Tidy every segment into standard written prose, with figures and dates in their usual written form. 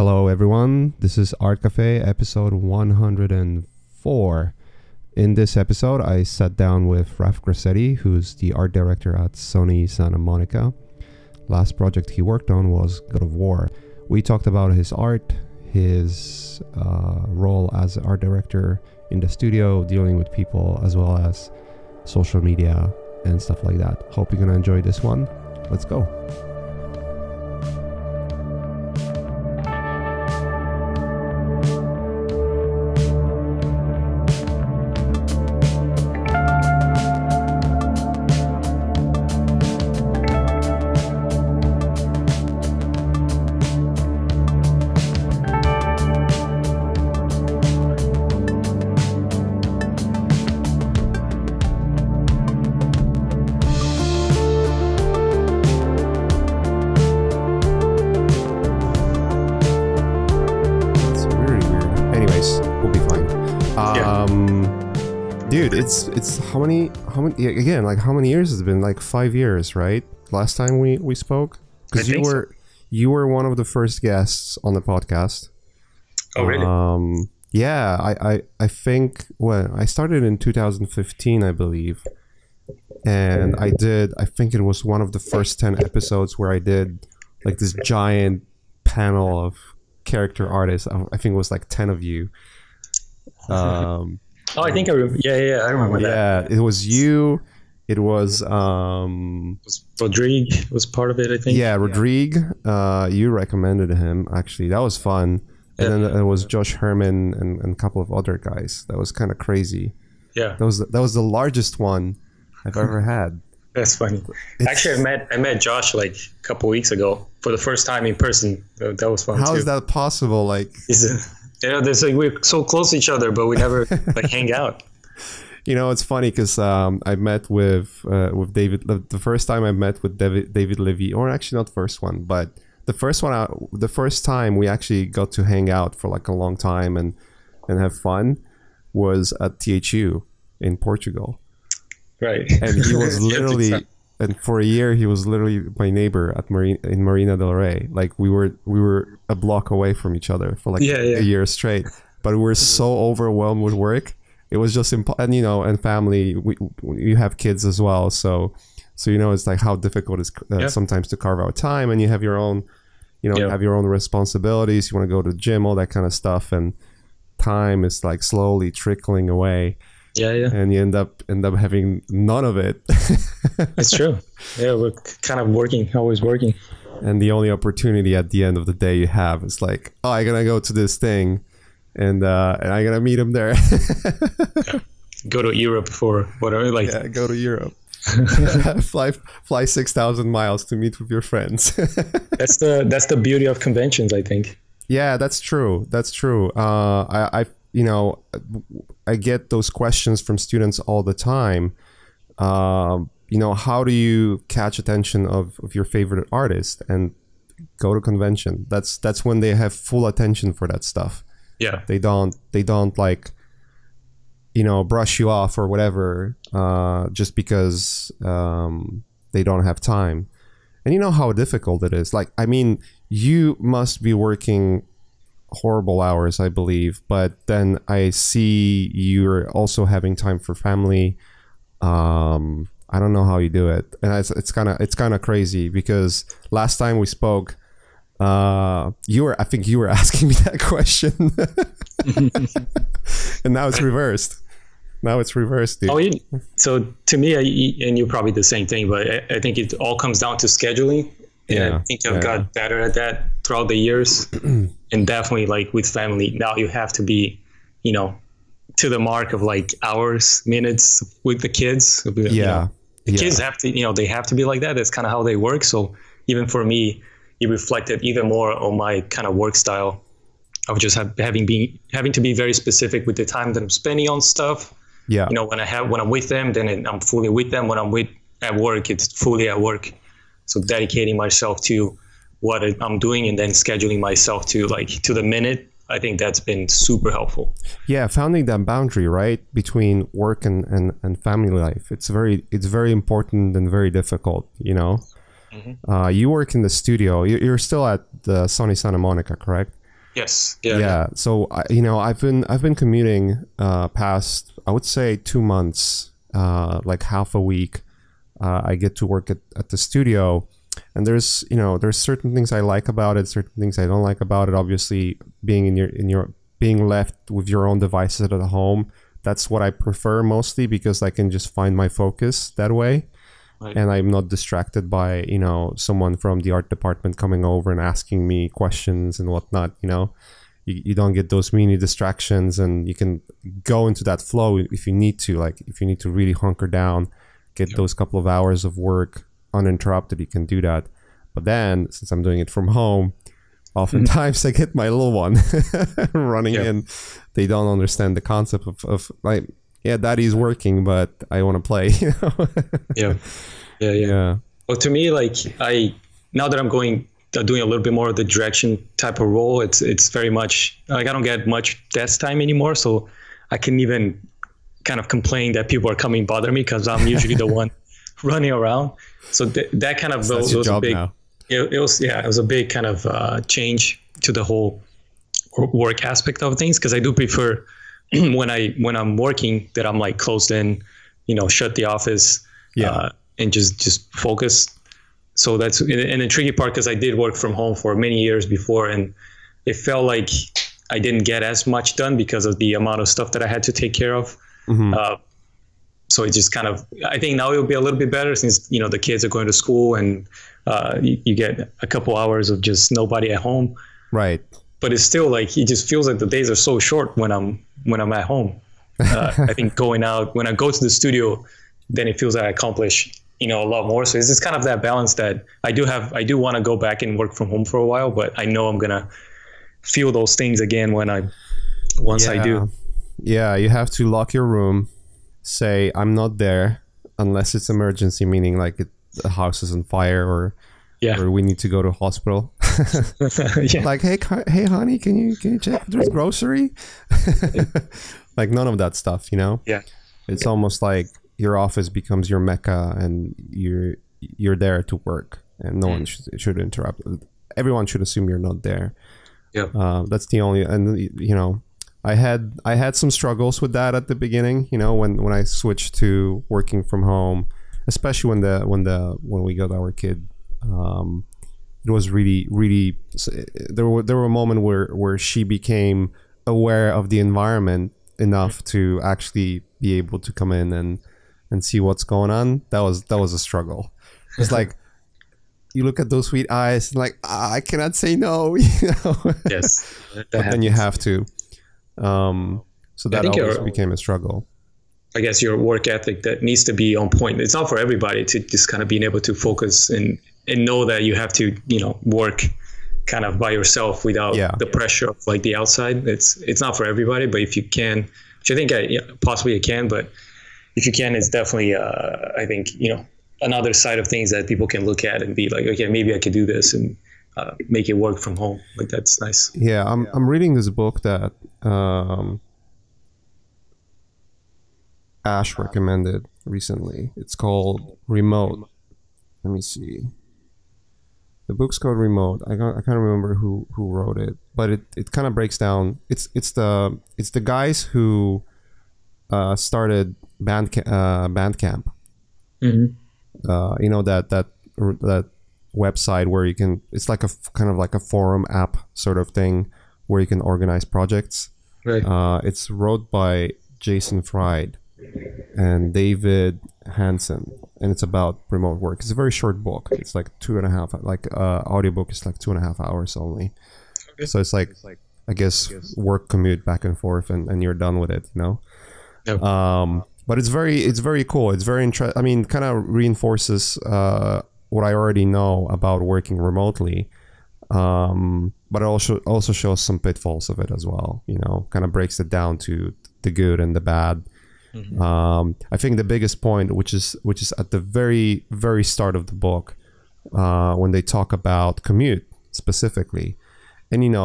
Hello everyone, this is Art Cafe episode 104. In this episode, I sat down with Raf Grassetti, who's the art director at Sony Santa Monica. Last project he worked on was God of War. We talked about his art, his role as art director in the studio, dealing with people, as well as social media and stuff like that. Hope you're gonna enjoy this one. Let's go. Dude, it's how many again, like how many years has it been? Like 5 years, right? Last time we spoke, because you were one of the first guests on the podcast. Oh really? Yeah, I think, well, I started in 2015, I believe, and I think it was one of the first 10 episodes where I did like this giant panel of character artists. I think it was like 10 of you. Oh, I think I remember. Yeah, I remember that. Yeah, it was you. It was Rodrigue was part of it, I think. Yeah, Rodrigue. You recommended him, actually. That was fun. And then it was Josh Herman and a couple of other guys. That was kind of crazy. Yeah. That was the largest one I've ever had. That's funny. Actually, I met Josh like a couple weeks ago for the first time in person. That was fun. How is that possible? Like, there's like, we're so close to each other, but we never like hang out. You know, it's funny because I met with David. The first time I met with David Levy, or actually not the first one, but the first time we actually got to hang out for like a long time and have fun was at THU in Portugal. Right. And he was literally, and for a year he was literally my neighbor at in Marina del Rey. Like we were a block away from each other for like a year straight. But we were so overwhelmed with work. It was just and you know, and family. We have kids as well, so you know, it's like how difficult it is sometimes to carve out time, and you have your own, you know, you have your own responsibilities. You want to go to the gym, all that kind of stuff, and time is like slowly trickling away. Yeah. And you end up having none of it. It's true. Yeah, we're kind of always working. And the only opportunity at the end of the day you have is like, oh, I'm gonna go to this thing, and I'm gonna meet him there. Go to Europe for whatever. Like, yeah, go to Europe. fly 6,000 miles to meet with your friends. That's the beauty of conventions, I think. Yeah, that's true. That's true. You know, I get those questions from students all the time. You know, how do you catch attention of your favorite artist? And go to convention. That's when they have full attention for that stuff. Yeah. They don't like, you know, brush you off or whatever, just because they don't have time. And you know how difficult it is. Like, I mean, you must be working horrible hours, I believe, but then I see you're also having time for family. I don't know how you do it, and it's kind of crazy, because last time we spoke, I think you were asking me that question. And now it's reversed. Dude. Oh, so to me, and you're probably the same thing, but I think it all comes down to scheduling. And I think I've got better at that throughout the years. And definitely, like with family, now you have to be, you know, to the mark of like hours, minutes with the kids. Yeah. You know, the kids have to, you know, they have to be like that. That's kind of how they work. So even for me, it reflected even more on my kind of work style of just having to be very specific with the time that I'm spending on stuff. Yeah. You know, when I'm with them, then I'm fully with them. When I'm at work, it's fully at work. So dedicating myself to what I'm doing and then scheduling myself to the minute, I think that's been super helpful. Yeah, finding that boundary, right, between work and family life. It's very important and very difficult, you know. Mm-hmm. You work in the studio. You're still at the Sony Santa Monica, correct? Yes. Yeah. So I've been commuting past, I would say, 2 months, like half a week. I get to work at the studio, and there's certain things I like about it, certain things I don't like about it. Obviously, being being left with your own devices at home, that's what I prefer mostly, because I can just find my focus that way. Right. And I'm not distracted by, someone from the art department coming over and asking me questions and whatnot. You don't get those mini distractions, and you can go into that flow if you need to. Like, if you need to really hunker down, get those couple of hours of work uninterrupted, you can do that. But then, since I'm doing it from home, oftentimes I get my little one running in. They don't understand the concept of like, yeah, daddy's working, but I want to play. Yeah. Well, to me, like, now that I'm doing a little bit more of the direction type of role, it's very much like I don't get much desk time anymore, so I can even kind of complain that people are coming bother me, because I'm usually the one running around. So that kind of was a big. Now. It was a big kind of change to the whole work aspect of things, because I do prefer when I'm working that I'm like closed in, shut the office, and just focus. So that's and the tricky part, because I did work from home for many years before, and it felt like I didn't get as much done because of the amount of stuff that I had to take care of. So it just kind of, I think now it'll be a little bit better, since the kids are going to school, and you get a couple hours of just nobody at home. Right. But it's still like, it just feels like the days are so short when I'm at home. I think going out, when I go to the studio, then it feels like I accomplish a lot more. So it's just kind of that balance that I do want to go back and work from home for a while, but I know I'm gonna feel those things again once I do. Yeah, you have to lock your room, say I'm not there unless it's emergency, meaning like the house is on fire or we need to go to hospital. Like, hey honey, can you check if there's grocery? Like, none of that stuff, It's almost like your office becomes your mecca, and you're there to work, and no one should interrupt. Everyone should assume you're not there. That's the only, and I had some struggles with that at the beginning, when I switched to working from home, especially when we got our kid. It was really there were a moment where she became aware of the environment enough to actually be able to come in and see what's going on. That was a struggle. It's like, you look at those sweet eyes and like, I cannot say no. Yes, but then you have to. So that always became a struggle. I guess your work ethic that needs to be on point. It's not for everybody to just kind of being able to focus and know that you have to, work kind of by yourself without the pressure of like the outside. It's not for everybody, but if you can, which I think possibly you can, but if you can, it's definitely, I think, another side of things that people can look at and be like, okay, maybe I could do this and make it work from home. Like, that's nice. Yeah. I'm reading this book that, Ash recommended recently. It's called Remote. Let me see. The book's called Remote. I can't remember who wrote it, but it kind of breaks down. It's the guys who started Bandcamp. That website where you can. It's like kind of like a forum app sort of thing where you can organize projects. Right. It's wrote by Jason Fried and David Hansen, and it's about remote work. It's a very short book. It's like 2.5, like audiobook is like 2.5 hours only. Okay. So it's like, I guess work commute back and forth, and you're done with it, Yep. But it's very cool. It's very interesting. I mean, kind of reinforces what I already know about working remotely. But it also shows some pitfalls of it as well, kind of breaks it down to the good and the bad. I think the biggest point, which is at the very, very start of the book, when they talk about commute specifically, and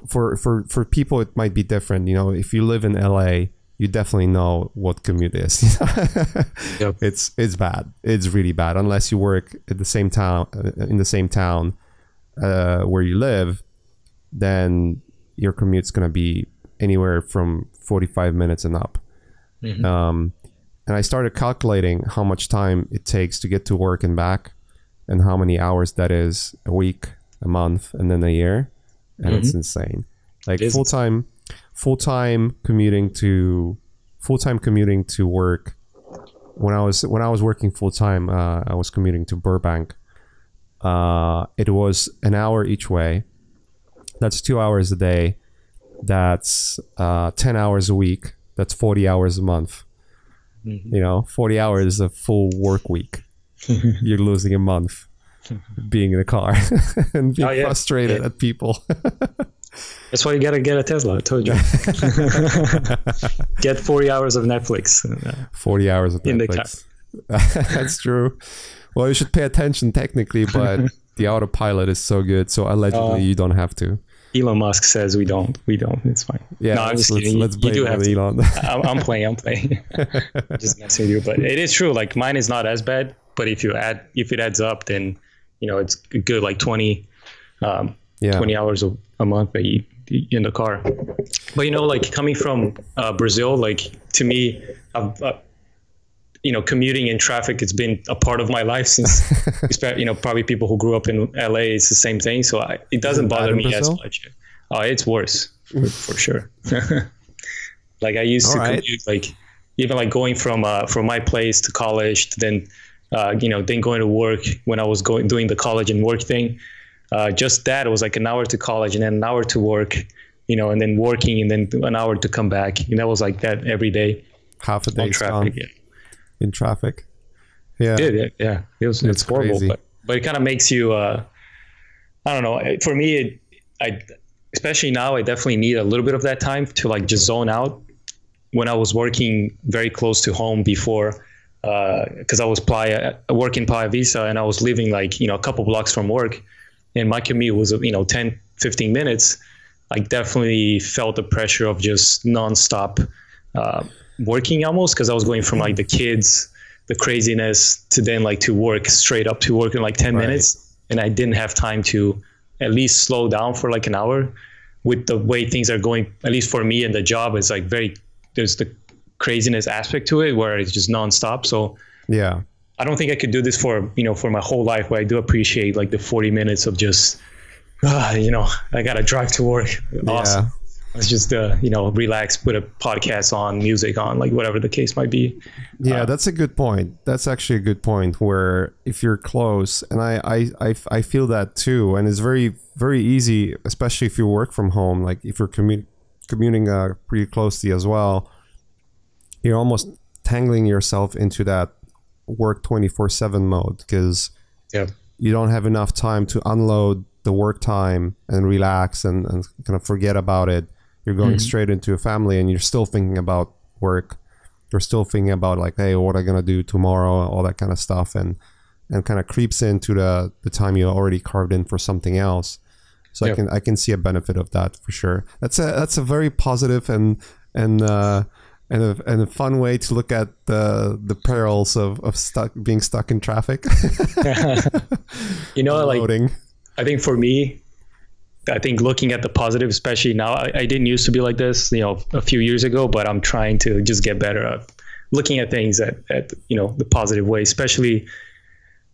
for people it might be different. If you live in LA, you definitely know what commute is. Yep. It's bad. It's really bad unless you work at the same town where you live. Then your commute's going to be anywhere from 45 minutes and up. And I started calculating how much time it takes to get to work and back, and how many hours that is a week, a month, and then a year. And it's insane. Like full-time commuting to work. When I was working full-time, I was commuting to Burbank. It was an hour each way. That's 2 hours a day. That's 10 hours a week. That's 40 hours a month. 40 hours a full work week. You're losing a month being in a car and being frustrated at people. That's why you gotta get a Tesla. I told you. Get 40 hours of Netflix. 40 hours of Netflix. In the car. That's true. Well, you should pay attention technically, but the autopilot is so good. So allegedly, you don't have to. Elon Musk says we don't. It's fine. Yeah, no, I'm just kidding. Let's blame you do have Elon. I'm playing. Just messing with you, but it is true. Like mine is not as bad, but if it adds up, then it's good. Like 20 hours a month that you in the car. But like coming from Brazil, like to me, commuting in traffic, it's been a part of my life since, probably people who grew up in LA, it's the same thing. So it doesn't bother me as much. Oh, it's worse for sure. Like I used to commute, like even like going from my place to college to then, then going to work when I was doing the college and work thing. Just that, it was like an hour to college and then an hour to work, and then working and then an hour to come back. And that was like that every day. Half a day traffic. In traffic. Yeah. It's horrible, but it kind of makes you, I don't know. For me, especially now, I definitely need a little bit of that time to like just zone out. When I was working very close to home before, because I was working Playa Vista and I was living like, a couple blocks from work, and my commute was, 10, 15 minutes. I definitely felt the pressure of just nonstop, working almost, because I was going from like the kids, the craziness, to then like to work, straight up to work in like 10 minutes. And I didn't have time to at least slow down for like an hour. With the way things are going, at least for me and the job, is like there's the craziness aspect to it where it's just nonstop. So yeah, I don't think I could do this for my whole life, but I do appreciate like the 40 minutes of just, I gotta drive to work. Awesome. Let's just, relax, put a podcast on, music on, like whatever the case might be. Yeah, that's a good point. That's actually a good point, where if you're close, and I feel that too. And it's very, very easy, especially if you work from home, like if you're commuting pretty closely as well, you're almost tangling yourself into that work 24/7 mode, because you don't have enough time to unload the work time and relax and kind of forget about it. You're going straight into a family, and you're still thinking about work. You're still thinking about like, hey, what am I gonna do tomorrow, all that kind of stuff, and kind of creeps into the time you already carved in for something else. So I can see a benefit of that for sure. That's a very positive and a fun way to look at the perils of being stuck in traffic. Loading. I think for me, looking at the positive, especially now, I didn't used to be like this, a few years ago, but I'm trying to just get better at looking at things at the positive way, especially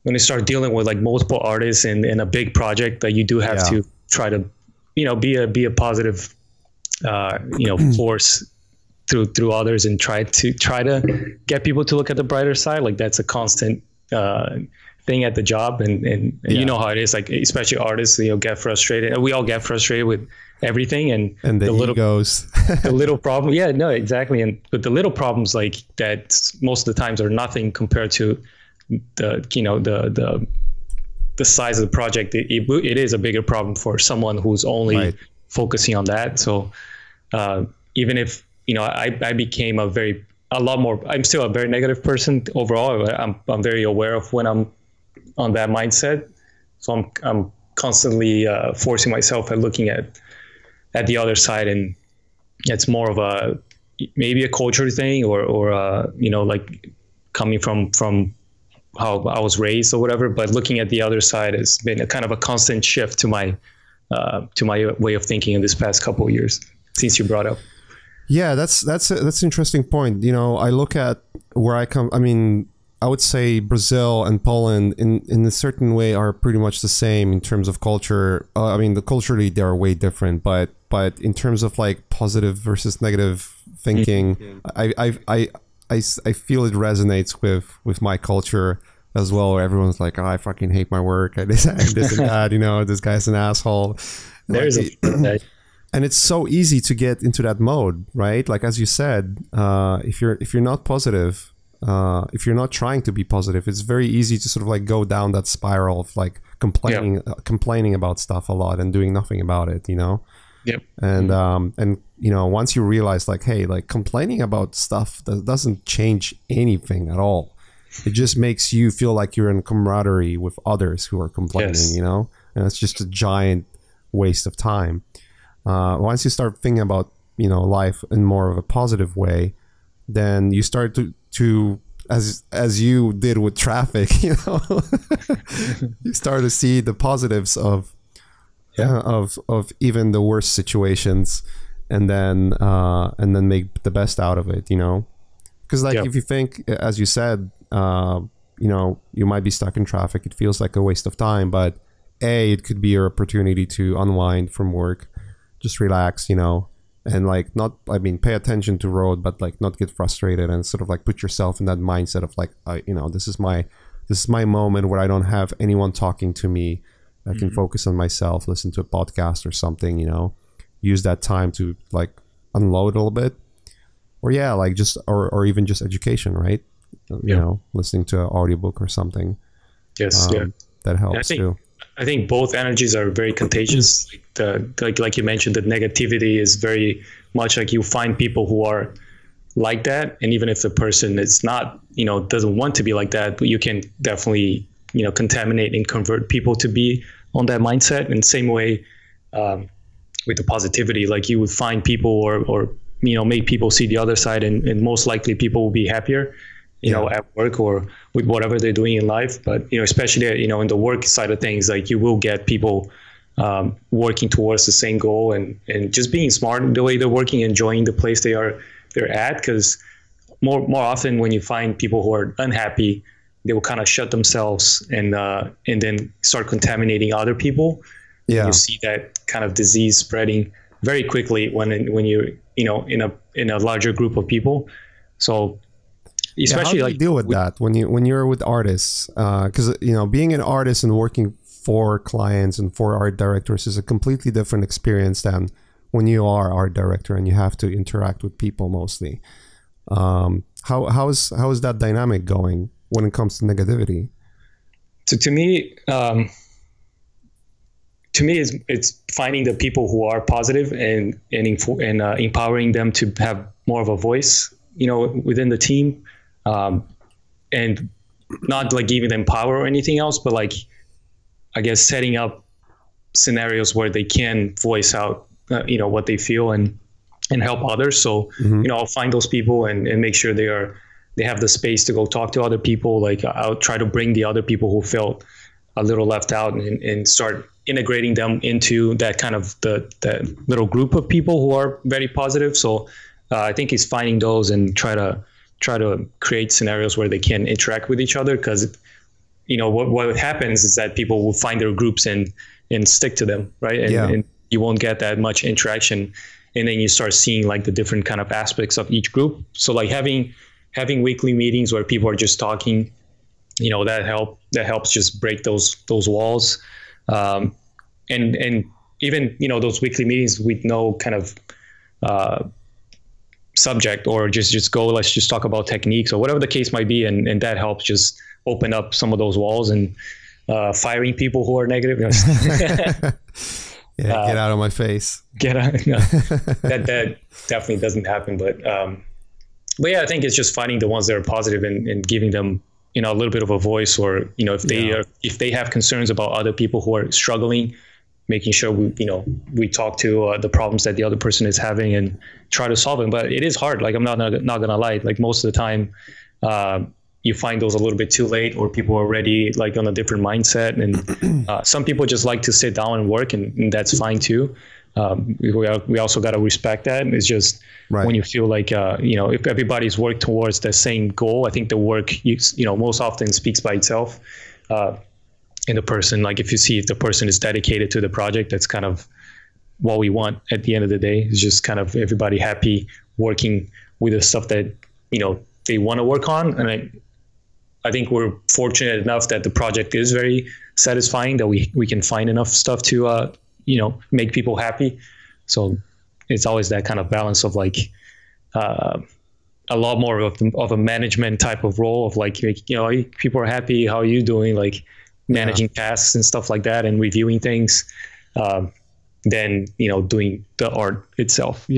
when you start dealing with like multiple artists in a big project that you do have to try to, be a positive, force through others, and try to get people to look at the brighter side. Like that's a constant, thing at the job, and you know how it is, like especially artists, get frustrated. We all get frustrated with everything, and the little egos. The little problem, exactly. But the little problems like that most of the times are nothing compared to the size of the project. It is a bigger problem for someone who's only focusing on that. So even if I became I'm still a very negative person overall. I'm very aware of when I'm on that mindset, so I'm constantly forcing myself at looking at the other side, and it's more of maybe a culture thing, or like coming from how I was raised or whatever. But looking at the other side has been a kind of a constant shift to my to my way of thinking in this past couple of years since you brought up. Yeah, that's an interesting point. You know, I look at where I come. I mean, I would say Brazil and Poland in a certain way are pretty much the same in terms of culture. I mean, culturally they are way different, but in terms of like positive versus negative thinking, I feel it resonates with my culture as well. Where everyone's like, oh, I fucking hate my work. This and that. You know, this guy's an asshole. There's and it's so easy to get into that mode, right? Like as you said, if you're not positive. If you're not trying to be positive, it's very easy to sort of like go down that spiral of like complaining about stuff a lot and doing nothing about it, you know? Yep. And you know, once you realize like, hey, like complaining about stuff that doesn't change anything at all. It just makes you feel like you're in camaraderie with others who are complaining, you know? And it's just a giant waste of time. Once you start thinking about, you know, life in more of a positive way, then you start to as you did with traffic, you know, you start to see the positives of even the worst situations, and then make the best out of it, you know, because like if you think, as you said, you know, you might be stuck in traffic, it feels like a waste of time, but it could be your opportunity to unwind from work, just relax, you know. And like not, I mean, pay attention to road, but like not get frustrated and sort of like put yourself in that mindset of like, you know, this is my moment where I don't have anyone talking to me. I can focus on myself, listen to a podcast or something, you know, use that time to like unload a little bit, or like just, or even just education, right? You know, listening to an audiobook or something. Yes. That helps too. I think both energies are very contagious. Like you mentioned, the negativity is very much like you find people who are like that. And even if the person is not, you know, doesn't want to be like that, but you can definitely, you know, contaminate and convert people to be on that mindset. And same way with the positivity, like you would find people or you know, make people see the other side, and most likely people will be happier, you know, at work or with whatever they're doing in life. But, you know, especially, you know, in the work side of things, like you will get people working towards the same goal and just being smart in the way they're working, enjoying the place they're at. Because more often when you find people who are unhappy, they will kind of shut themselves and then start contaminating other people. Yeah. You see that kind of disease spreading very quickly when you're, you know, in a larger group of people. So especially how do you deal with that when you're with artists, because you know, being an artist and working for clients and for art directors is a completely different experience than when you are art director and you have to interact with people mostly. How is that dynamic going when it comes to negativity? So to me it's finding the people who are positive and empowering them to have more of a voice, you know, within the team. And not like giving them power or anything else, but like, I guess, setting up scenarios where they can voice out, you know, what they feel and help others. So, you know, I'll find those people and make sure they have the space to go talk to other people. Like I'll try to bring the other people who felt a little left out and start integrating them into that kind of that little group of people who are very positive. So I think it's finding those and try to create scenarios where they can interact with each other, because, you know, what happens is that people will find their groups and stick to them, right? And you won't get that much interaction, and then you start seeing like the different kind of aspects of each group. So like having weekly meetings where people are just talking, you know, that helps just break those walls, and even, you know, those weekly meetings with no kind of subject, or just go, let's just talk about techniques or whatever the case might be, and that helps just open up some of those walls and firing people who are negative. Get out of my face. Get out. No, that definitely doesn't happen. But yeah, I think it's just finding the ones that are positive and giving them, you know, a little bit of a voice, or, you know, if they have concerns about other people who are struggling, making sure we talk to the problems that the other person is having and try to solve them. But it is hard. Like, I'm not gonna lie. Like most of the time, you find those a little bit too late, or people are already like on a different mindset. And some people just like to sit down and work, and that's fine too. We also got to respect that. It's just when you feel like, if everybody's worked towards the same goal, I think the work, most often speaks by itself. In the person, like if you see if the person is dedicated to the project, that's kind of what we want at the end of the day. Is just kind of everybody happy working with the stuff that, they want to work on. And I think we're fortunate enough that the project is very satisfying, that we can find enough stuff to, make people happy. So it's always that kind of balance of like, a lot more of a management type of role of like, people are happy. How are you doing? Like managing tasks and stuff like that, and reviewing things, than, doing the art itself,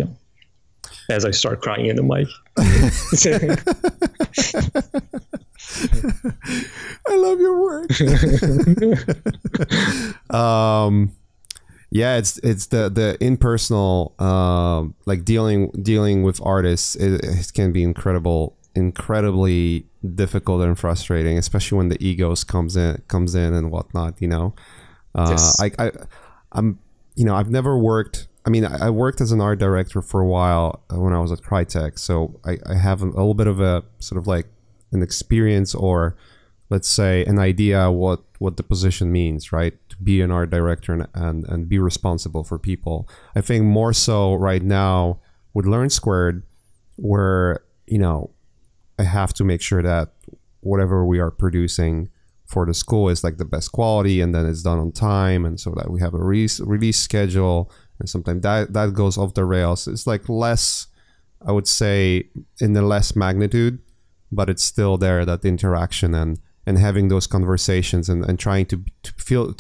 as I start crying in the mic. I love your work. It's the impersonal, like dealing with artists. It can be incredibly difficult and frustrating, especially when the egos comes in and whatnot. Yes. I've never worked. I mean, I worked as an art director for a while when I was at Crytek, so I have a little bit of a sort of like an experience, or let's say an idea what the position means, right? To be an art director and be responsible for people. I think more so right now with Learn Squared, where, I have to make sure that whatever we are producing for the school is like the best quality, and then it's done on time, and so that we have a release schedule. And sometimes that goes off the rails. It's like less, I would say, in the less magnitude, but it's still there, that interaction and having those conversations and trying to feel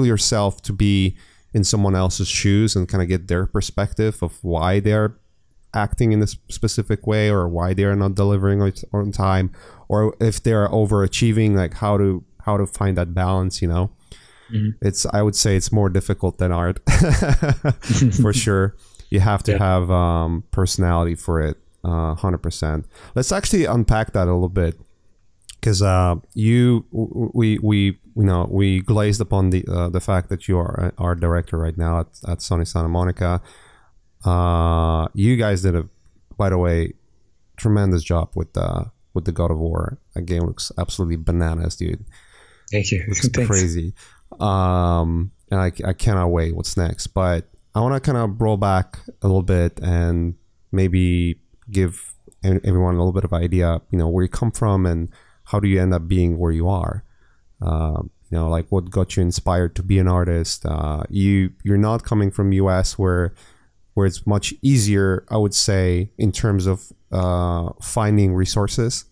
yourself to be in someone else's shoes and kind of get their perspective of why they're acting in a specific way, or why they're not delivering on time, or if they're overachieving, like how to find that balance, Mm-hmm. I would say it's more difficult than art. For sure. You have to have personality for it, 100%. Let's actually unpack that a little bit, because we glazed upon the fact that you are an art director right now at Sony Santa Monica. You guys did by the way, tremendous job with the God of War. That game looks absolutely bananas, dude. Thank you. It's crazy. And I cannot wait what's next. But I want to kind of roll back a little bit and maybe give everyone a little bit of idea, where you come from and how do you end up being where you are. Like what got you inspired to be an artist. You're not coming from US where it's much easier, I would say, in terms of finding resources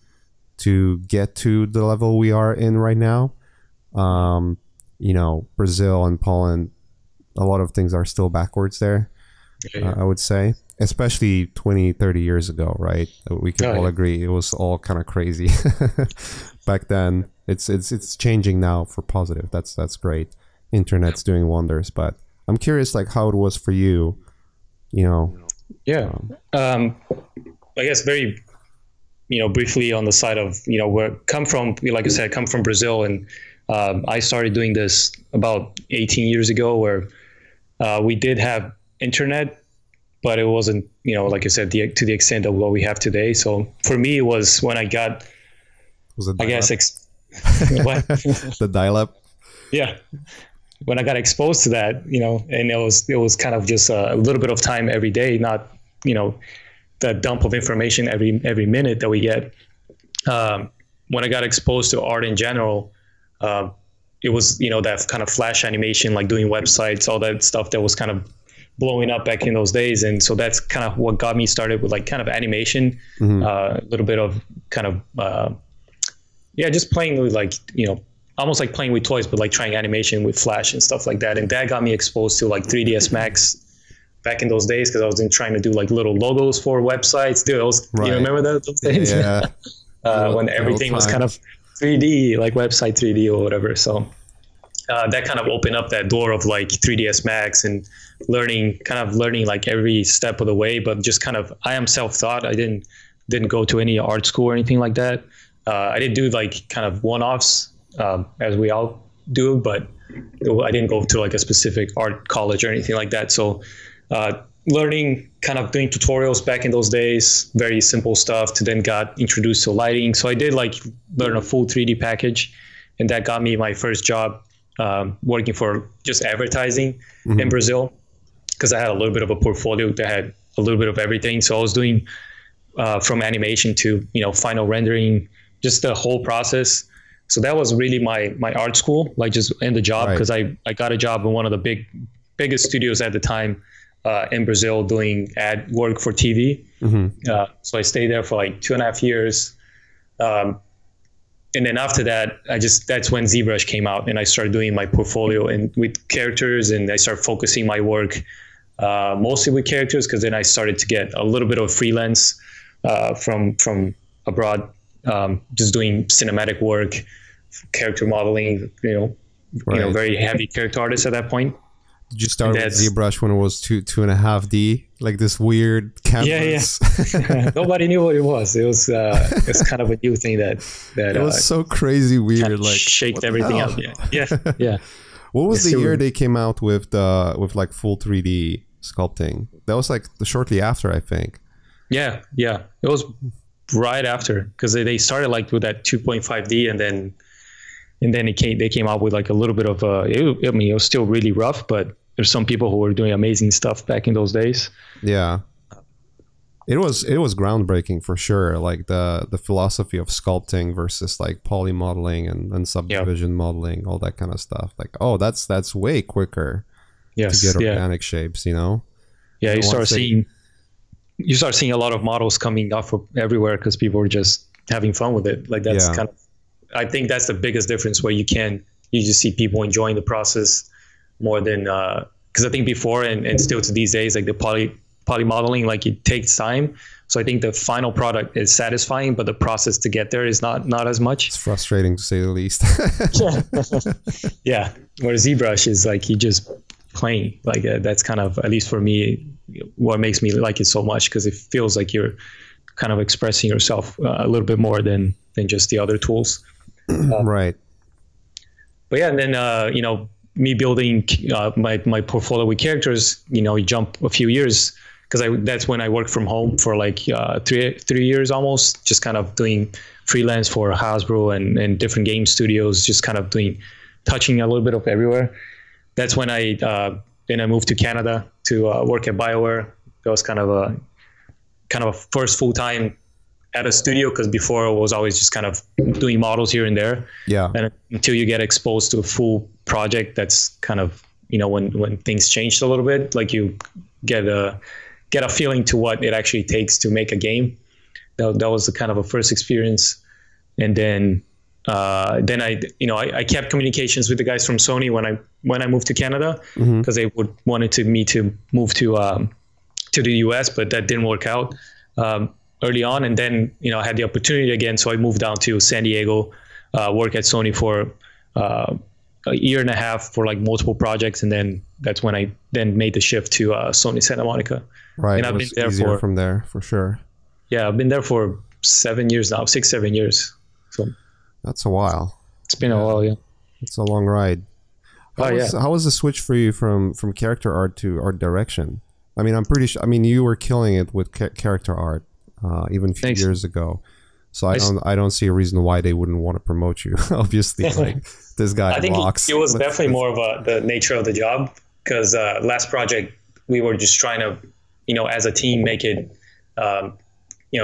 to get to the level we are in right now. Brazil and Poland, a lot of things are still backwards there. I would say, especially 20-30 years ago, right? We can all agree it was all kind of crazy back then. It's changing now for positive. That's great. Internet's doing wonders, but I'm curious, like, how it was for you, I guess very, briefly on the side of, where come from, like I said, come from Brazil, and I started doing this about 18 years ago, where we did have internet, but it wasn't, like I said, to the extent of what we have today. So for me, it was when I got, I guess, what? The dial-up. Yeah. When I got exposed to that, and it was kind of just a little bit of time every day, not, the dump of information every minute that we get. When I got exposed to art in general, it was, that kind of flash animation, like doing websites, all that stuff that was kind of blowing up back in those days. And so that's kind of what got me started with like kind of animation, a little bit of kind of, just playing with like, almost like playing with toys, but like trying animation with Flash and stuff like that. And that got me exposed to like 3ds Max back in those days, because I was trying to do like little logos for websites. Dude, you remember those days? Yeah. When everything was kind of 3D, like website 3D or whatever. So that kind of opened up that door of like 3ds Max and learning like every step of the way, but just kind of, I am self-taught. I didn't go to any art school or anything like that. I didn't do like kind of one-offs as we all do, but I didn't go to like a specific art college or anything like that. So learning, kind of doing tutorials back in those days, very simple stuff, to then got introduced to lighting. So I did like learn a full 3D package, and that got me my first job working for just advertising in Brazil, because I had a little bit of a portfolio that had a little bit of everything. So I was doing from animation to, final rendering, just the whole process. So that was really my art school, like just in the job, because I got a job in one of the biggest studios at the time in Brazil doing ad work for TV. So I stayed there for like 2.5 years. And then after that, that's when ZBrush came out, and I started doing my portfolio and with characters, and I started focusing my work mostly with characters, because then I started to get a little bit of freelance from abroad, just doing cinematic work, character modeling, very heavy character artist at that point. Did you start with ZBrush when it was 2.5D, like this weird canvas? Yeah. Nobody knew what it was. It was it's kind of a new thing that it was so crazy weird, like shaked everything up. Yeah. What was the year they came out with like full 3D sculpting? That was like shortly after, I think. Yeah. It was right after, because they started like with that 2.5D, and then they came out with like a little bit of it was still really rough, but there's some people who were doing amazing stuff back in those days. Yeah, it was groundbreaking for sure. Like the philosophy of sculpting versus like poly modeling and subdivision modeling, all that kind of stuff. Like, oh, that's way quicker to get organic shapes. Yeah, you start seeing a lot of models coming out from everywhere, because people were just having fun with it. Like that's kind of, I think that's the biggest difference, where you just see people enjoying the process more than, because I think before and still to these days, like the poly modeling, like it takes time. So I think the final product is satisfying, but the process to get there is not as much. It's frustrating to say the least. Yeah. Whereas ZBrush is like, you just playing, like that's kind of, at least for me, what makes me like it so much, because it feels like you're kind of expressing yourself a little bit more than just the other tools. Right. But yeah, and then me building my portfolio with characters, you jump a few years, because that's when I worked from home for like 3 years almost, just kind of doing freelance for Hasbro and different game studios, just kind of touching a little bit of everywhere. That's when I moved to Canada to work at BioWare. That was kind of a first full-time at a studio, because before I was always just kind of doing models here and there. Yeah. And until you get exposed to a full project, that's kind of, when things changed a little bit, like you get a feeling to what it actually takes to make a game. That was the kind of a first experience. And then I kept communications with the guys from Sony when I moved to Canada, because they wanted me to move to the US, but that didn't work out early on. And then I had the opportunity again, so I moved down to San Diego, work at Sony for a 1.5 years for like multiple projects, and then that's when I then made the shift to Sony Santa Monica. Right, and I've been there from there for sure. Yeah, I've been there for 7 years now, 6-7 years. So that's a while. It's been a while, yeah. It's a long ride. How was the switch for you from character art to art direction? I mean, I'm pretty sure. I mean, you were killing it with character art even a few years ago. So I don't see a reason why they wouldn't want to promote you. Obviously, like this guy. I think rocks. it was definitely more of the nature of the job, because last project we were just trying to, as a team, make it,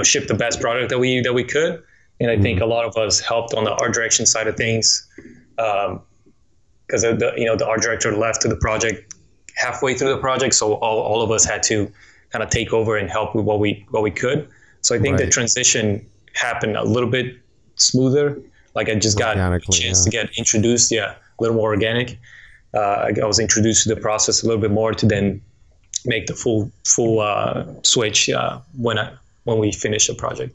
ship the best product that we could. And I think a lot of us helped on the art direction side of things, because the art director left to the project halfway through the project, so all of us had to kind of take over and help with what we could. So I think the transition happened a little bit smoother. Like I just got a chance to get introduced, a little more organic. I was introduced to the process a little bit more to then make the full switch when we finish the project.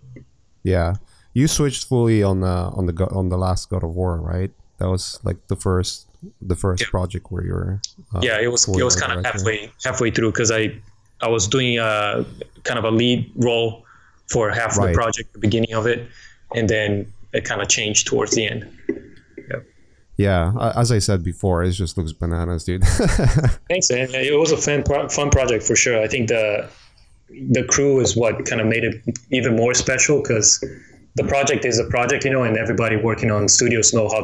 Yeah, you switched fully on the last God of War, right? That was like the first project where you were. It was kind of halfway through, because I was doing kind of a lead role for half of the project, the beginning of it, and then it kind of changed towards the end. Yeah, as I said before, it just looks bananas, dude. Thanks, man. It was a fun project for sure. I think the crew is what kind of made it even more special, because the project is a project, you know, and everybody working on studios know how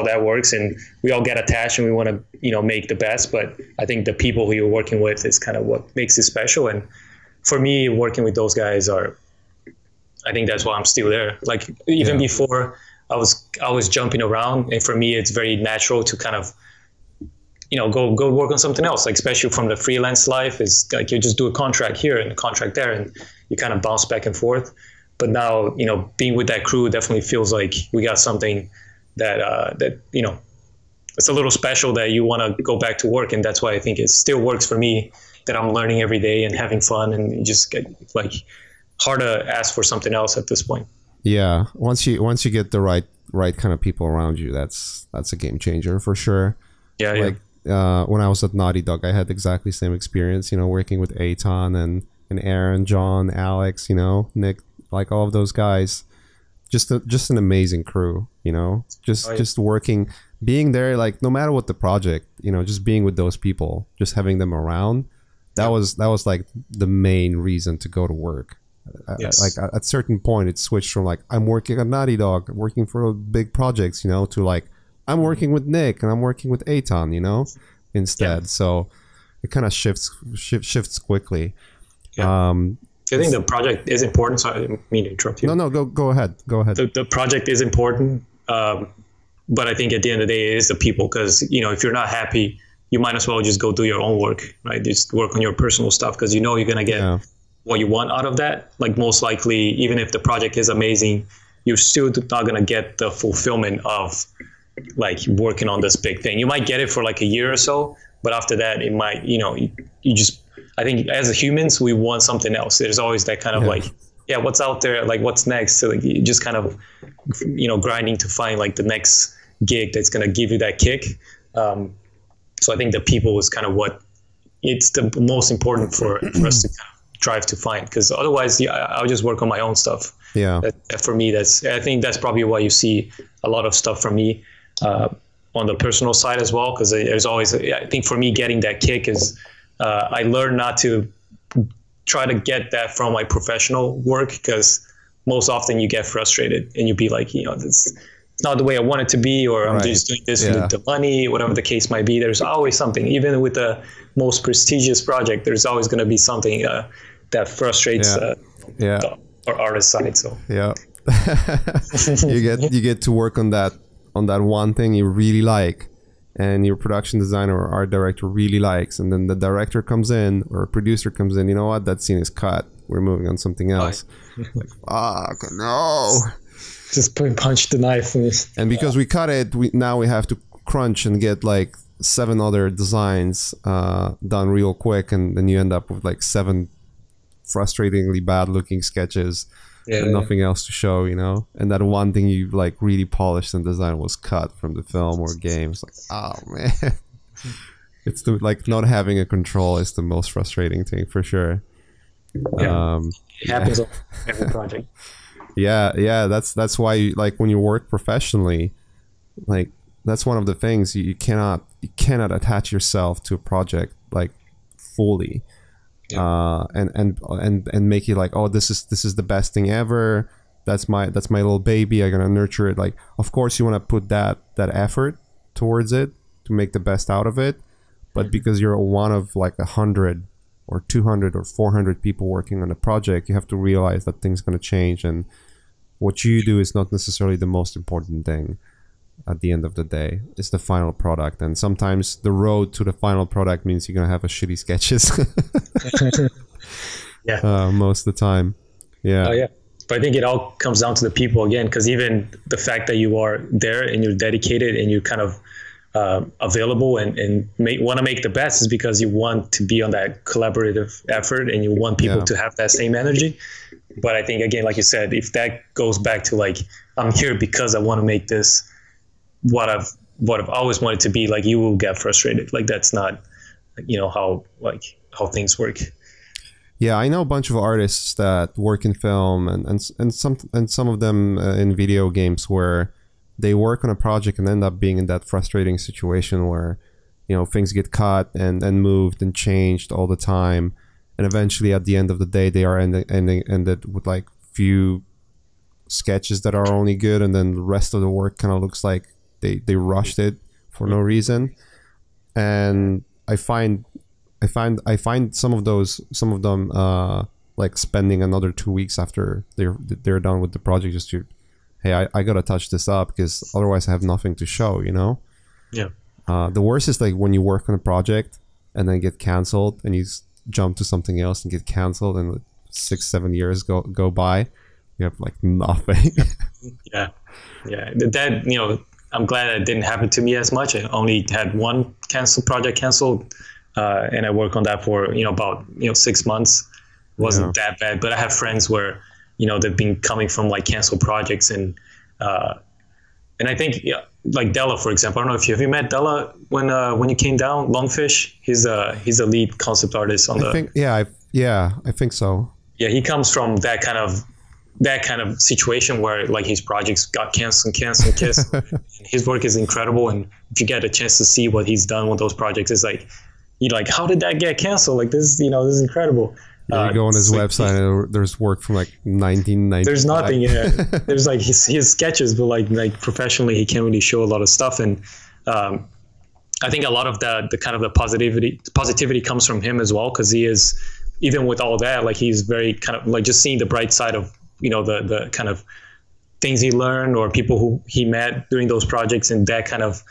that works, and we all get attached and we want to, you know, make the best. But I think the people who you're working with is kind of what makes it special. And for me, working with those guys I think that's why I'm still there. Like even before, I was jumping around, and for me, it's very natural to kind of, you know, go work on something else. Like especially from the freelance life, is like you just do a contract here and a contract there, and you kind of bounce back and forth. But now, you know, being with that crew definitely feels like we got something that you know, it's a little special that you want to go back to work, and that's why I think it still works for me. That I'm learning every day and having fun, and just get like hard to ask for something else at this point. Yeah, once you get the right kind of people around you, that's a game changer for sure. Yeah, like when I was at Naughty Dog, I had exactly the same experience. You know, working with Eitan and Aaron, John, Alex, you know, Nick, like all of those guys. Just an amazing crew. You know, just working, being there, like no matter what the project, you know, just being with those people, just having them around. That was like the main reason to go to work. Yes. Like at a certain point, it switched from like I'm working at Naughty Dog, working for big projects, you know, to like I'm working with Nick and I'm working with Eitan, you know, instead. Yeah. So it kind of shifts quickly. Yeah. I think the project is important. So I didn't mean to interrupt you. No, go ahead. The project is important, but I think at the end of the day, it is the people, because you know if you're not happy, you might as well just go do your own work, right? Just work on your personal stuff, because you know you're gonna get what you want out of that. Like most likely, even if the project is amazing, you're still not gonna get the fulfillment of like working on this big thing. You might get it for like a year or so, but after that, it might, you know, you just, I think as humans, we want something else. There's always that kind of like, what's out there? Like what's next? So like you just kind of, you know, grinding to find like the next gig that's gonna give you that kick. So I think the people is kind of what it's the most important for us to kind of drive to find, because otherwise I'll just work on my own stuff. Yeah. For me, I think that's probably why you see a lot of stuff from me on the personal side as well, because there's always, I think for me, getting that kick is I learned not to try to get that from my professional work, because most often you get frustrated and you be like, you know, it's not the way I want it to be, or I'm just doing this with the money, whatever the case might be. There's always something, even with the most prestigious project, there's always going to be something that frustrates our artist side. So you get to work on that one thing you really like, and your production designer or art director really likes, and then the director comes in or a producer comes in. You know what? That scene is cut. We're moving on something else. Like, fuck, no. Just punch the knife. And because we cut it, now we have to crunch and get like 7 other designs done real quick, and then you end up with like 7 frustratingly bad looking sketches and nothing else to show, you know. And that one thing you like really polished and designed was cut from the film or games. Like, oh man, it's like not having a control is the most frustrating thing for sure. It happens on every project. Yeah, that's why you, like when you work professionally, like that's one of the things you cannot attach yourself to a project like fully, and make it like, oh, this is the best thing ever. That's my little baby. I'm gonna nurture it. Like, of course you want to put that effort towards it to make the best out of it, but because you're one of like 100 or 200 or 400 people working on a project, you have to realize that things gonna change, and what you do is not necessarily the most important thing at the end of the day. It's the final product, and sometimes the road to the final product means you're gonna have a shitty sketches. Most of the time. But I think it all comes down to the people again, because even the fact that you are there and you're dedicated and you're kind of available and want to make the best is because you want to be on that collaborative effort and you want people to have that same energy. But I think, again, like you said, if that goes back to like, I'm here because I want to make this what I've always wanted to be, like, you will get frustrated. Like, that's not, you know, how things work. Yeah, I know a bunch of artists that work in film and some of them in video games where they work on a project and end up being in that frustrating situation where, you know, things get cut and moved and changed all the time, and eventually at the end of the day they are ended with like few sketches that are only good, and then the rest of the work kind of looks like they rushed it for no reason. And I find some of them like spending another 2 weeks after they're done with the project just to, hey, I gotta touch this up because otherwise I have nothing to show, you know? Yeah. The worst is like when you work on a project and then get canceled and you jump to something else and get canceled, and 6-7 years go by, you have like nothing. Yeah. That, you know, I'm glad that didn't happen to me as much. I only had one project canceled. And I worked on that for, you know, about, you know, 6 months. It wasn't that bad, but I have friends where, you know, they've been coming from like canceled projects, and I think like Della, for example. I don't know if have you met Della when you came down, Longfish. He's a lead concept artist on I think so. Yeah, he comes from that kind of situation where like his projects got canceled. His work is incredible, and if you get a chance to see what he's done with those projects, it's like, you're like, how did that get canceled? Like this, you know, this is incredible. Yeah, you go on his website and there's work from like 1990. There's nothing. Yeah, there's like his sketches, but like professionally, he can't really show a lot of stuff. And I think a lot of the kind of the positivity comes from him as well, because he is, even with all that, like he's very kind of like just seeing the bright side of, you know, the kind of things he learned or people who he met during those projects, and that kind of,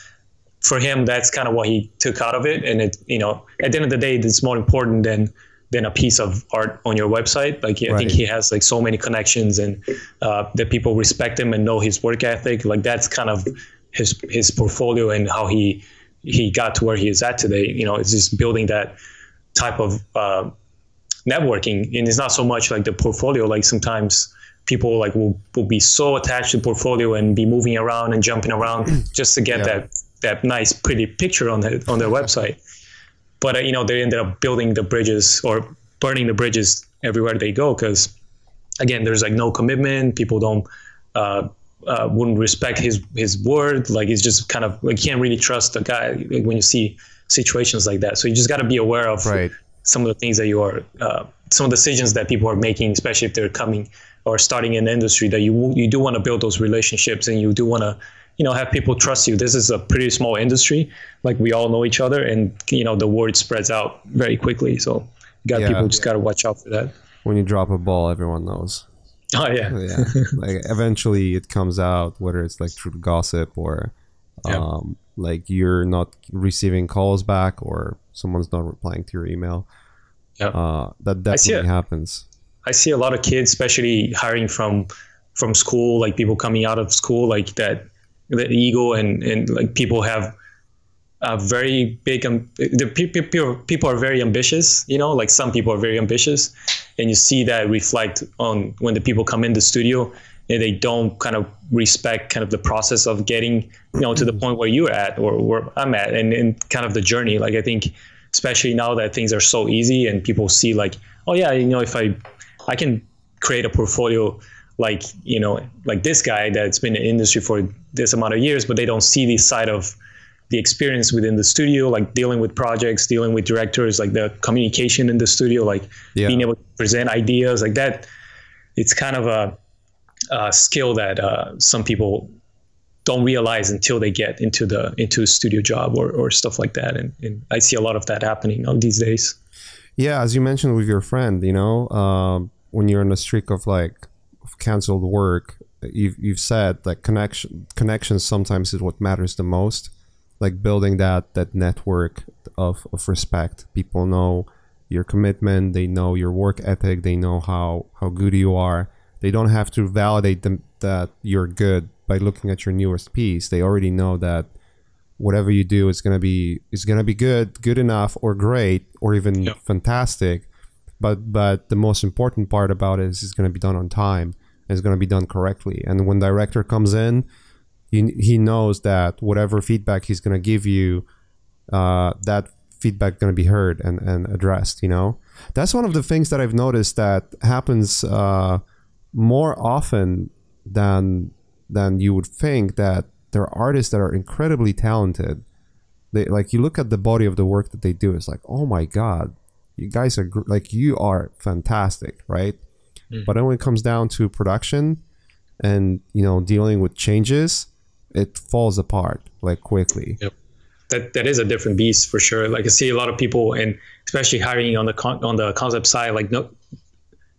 for him, that's kind of what he took out of it. And it, you know, at the end of the day, it's more important than a piece of art on your website. Like, I think he has like so many connections, and that people respect him and know his work ethic. Like that's kind of his portfolio and how he got to where he is at today. You know, it's just building that type of networking. And it's not so much like the portfolio. Like sometimes people like will be so attached to the portfolio and be moving around and jumping around just to get that nice, pretty picture on their website. But, you know, they ended up building the bridges or burning the bridges everywhere they go. Because, again, there's like no commitment. People wouldn't respect his word. Like, it's just kind of like, you can't really trust the guy when you see situations like that. So you just got to be aware of some of the things that you are, some of the decisions that people are making, especially if they're coming or starting in the industry, that you do want to build those relationships, and you do want to, you know, have people trust you. This is a pretty small industry. Like, we all know each other, and, you know, the word spreads out very quickly. So people just got to watch out for that. When you drop a ball, everyone knows. Oh yeah. Like eventually it comes out, whether it's like through gossip or like you're not receiving calls back or someone's not replying to your email. That definitely happens. I see a lot of kids, especially hiring from school, like people coming out of school, like that, the ego and like people have a very big, people are very ambitious, you know, like some people are very ambitious, and you see that reflect on when the people come in the studio and they don't kind of respect kind of the process of getting, you know, to the point where you're at or where I'm at, and kind of the journey. Like, I think especially now that things are so easy and people see like, oh yeah, you know, if I can create a portfolio like, you know, like this guy that's been in the industry for this amount of years, but they don't see the side of the experience within the studio, like dealing with projects, dealing with directors, like the communication in the studio, like being able to present ideas like that. It's kind of a skill that some people don't realize until they get into a studio job or stuff like that. And I see a lot of that happening these days. Yeah, as you mentioned with your friend, you know, when you're on a streak of like canceled work, you've said like connections sometimes is what matters the most. Like building that network of respect. People know your commitment, they know your work ethic, they know how good you are. They don't have to validate that you're good by looking at your newest piece. They already know that whatever you do is gonna be good enough or great or even fantastic. But the most important part about it is it's gonna be done on time and it's gonna be done correctly. And when director comes in, he knows that whatever feedback he's going to give you, that feedback going to be heard and addressed, you know? That's one of the things that I've noticed that happens more often than you would think, that there are artists that are incredibly talented. They, like, you look at the body of the work that they do, it's like, oh my God, you guys are like, you are fantastic, right? But then when it comes down to production and, you know, dealing with changes, it falls apart like quickly. Yep. That is a different beast for sure. Like, I see a lot of people, and especially hiring on the concept side, like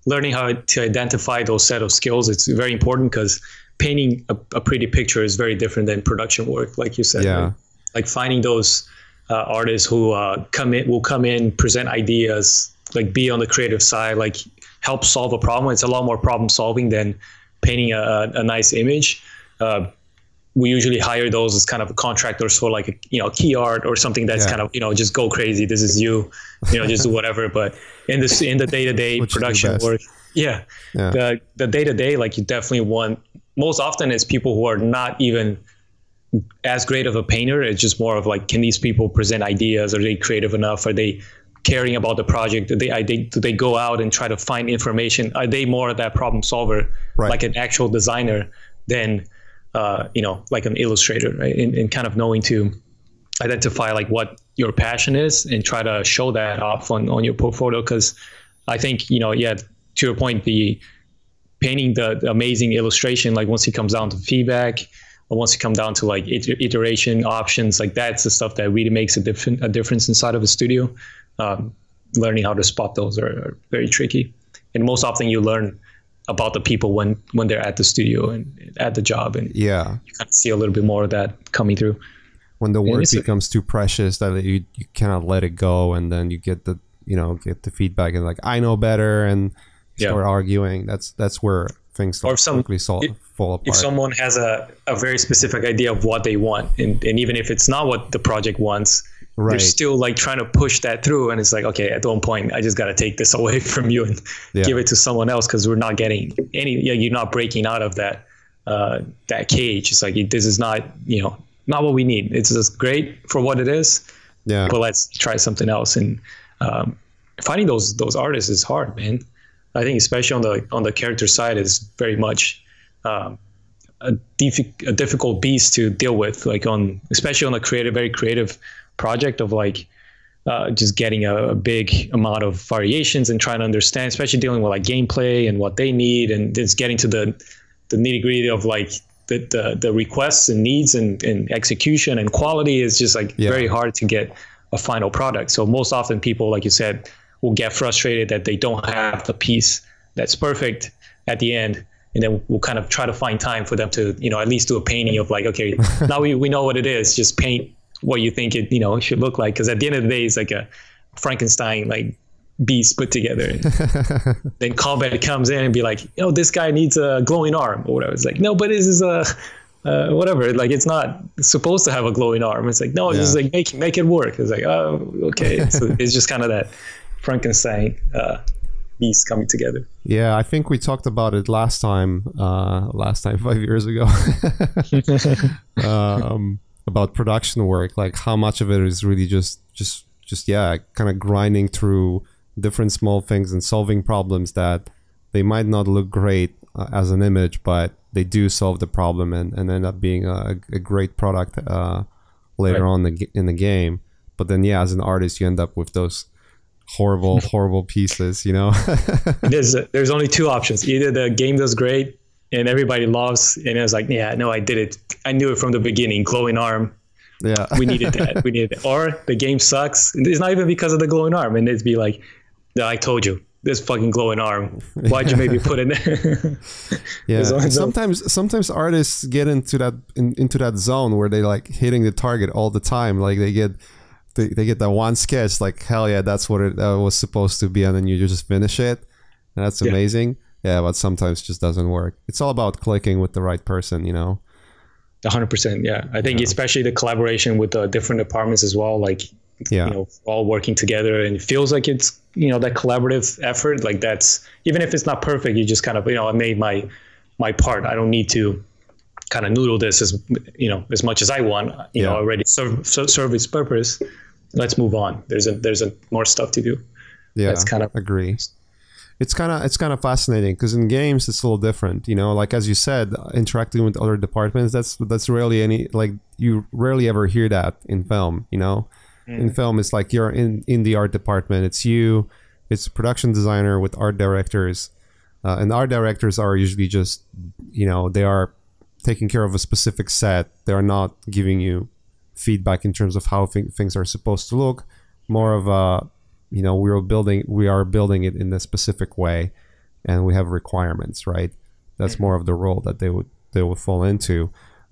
learning how to identify those set of skills. It's very important, because painting a pretty picture is very different than production work, like you said. Yeah. Right? Like finding those artists who will come in, present ideas, like be on the creative side, like help solve a problem. It's a lot more problem solving than painting a nice image. We usually hire those as kind of contractors for, like, you know, key art or something that's kind of, you know, just go crazy. This is you know, just do whatever. But in the day-to-day production work, the day-to-day, like, you definitely want, most often it's people who are not even as great of a painter. It's just more of like, can these people present ideas? Are they creative enough? Are they caring about the project? Do they go out and try to find information? Are they more of that problem solver, like an actual designer, than you know, like an illustrator, right? And kind of knowing to identify like what your passion is and try to show that off on your portfolio. Because I think, you know, to your point, the painting the amazing illustration, like once it comes down to feedback, or once it comes down to like iteration options, like that's the stuff that really makes a difference inside of a studio. Learning how to spot those are very tricky, and most often you learn about the people when they're at the studio and at the job, and you kind of see a little bit more of that coming through. When the work becomes too precious that you cannot let it go, and then you get the feedback and like, I know better, and start arguing. That's where things quickly fall apart. If someone has a very specific idea of what they want, and even if it's not what the project wants, they're still like trying to push that through, and it's like, okay, at one point I just got to take this away from you and give it to someone else, because we're not getting any, you're not breaking out of that cage. It's like, this is not, you know, not what we need. It's just great for what it is, but let's try something else. And finding those artists is hard, man. I think especially on the character side is very much a difficult beast to deal with, like especially on a very creative project of like just getting a big amount of variations and trying to understand, especially dealing with like gameplay and what they need, and just getting to the nitty gritty of like the requests and needs and execution and quality is just like very hard to get a final product. So most often people, like you said, will get frustrated that they don't have the piece that's perfect at the end. And then we'll kind of try to find time for them to, you know, at least do a painting of like, okay, now we know what it is. Just paint what you think it, you know, it should look like. Because at the end of the day, it's like a Frankenstein like beast put together. Then combat comes in and be like, oh, this guy needs a glowing arm or whatever. It's like, no, but this is a whatever. Like, it's not supposed to have a glowing arm. It's like, no, it's just like make it work. It's like, oh, okay. So it's just kind of that Frankenstein beast coming together. Yeah, I think we talked about it last time 5 years ago. About production work, like how much of it is really just kind of grinding through different small things and solving problems that they might not look great as an image, but they do solve the problem and end up being a great product later on in the game. But then as an artist, you end up with those horrible pieces, you know. There's only two options. Either the game does great and everybody loves, and it's like, yeah, no, I did it. I knew it from the beginning. Glowing arm. Yeah. We needed that. We needed it. Or the game sucks. It's not even because of the glowing arm. And it'd be like, no, I told you, this fucking glowing arm. Why'd you maybe put it there? Yeah. Sometimes artists get into that zone where they like hitting the target all the time. Like they get that one sketch, like, hell yeah, that's what it was supposed to be, and then you just finish it, and that's amazing. Yeah, but sometimes it just doesn't work. It's all about clicking with the right person, you know. 100%. Yeah, I think especially the collaboration with the different departments as well. Like, you know, all working together, and it feels like it's, you know, that collaborative effort. Like that's, even if it's not perfect, you just kind of, you know, I made my part. I don't need to kind of noodle this as, you know, as much as I want. You know, already serve its purpose. let's move on. There's a more stuff to do. Yeah, that's kind of agree. It's kind of fascinating because in games it's a little different, you know. Like as you said, interacting with other departments. That's rarely any, like you rarely ever hear that in film, you know. In film, it's like you're in the art department. It's you, it's a production designer with art directors, and the art directors are usually just, you know, they are taking care of a specific set. They are not giving you feedback in terms of how things are supposed to look. More of a, you know, we are building it in a specific way, and we have requirements, right? That's more of the role that they would fall into.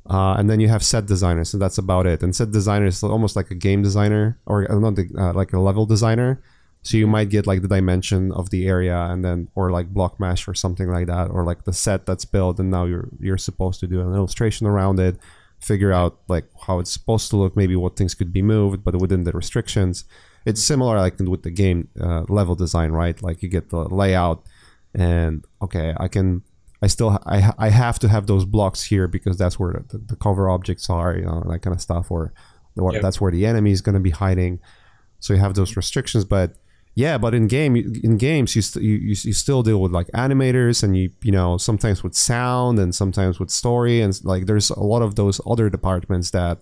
And then you have set designers, and that's about it. And set designer is almost like a game designer, or not like a level designer. So you might get like the dimension of the area, and then, or like block mesh or something like that, or like the set that's built, and now you're supposed to do an illustration around it, figure out like how it's supposed to look, maybe what things could be moved, but within the restrictions. It's similar like with the game level design, right? Like you get the layout, and okay, I have to have those blocks here because that's where the cover objects are, you know, that kind of stuff, or that's where the enemy is going to be hiding. So you have those restrictions, but in games you still deal with like animators, and you know, sometimes with sound and sometimes with story, and like there's a lot of those other departments that,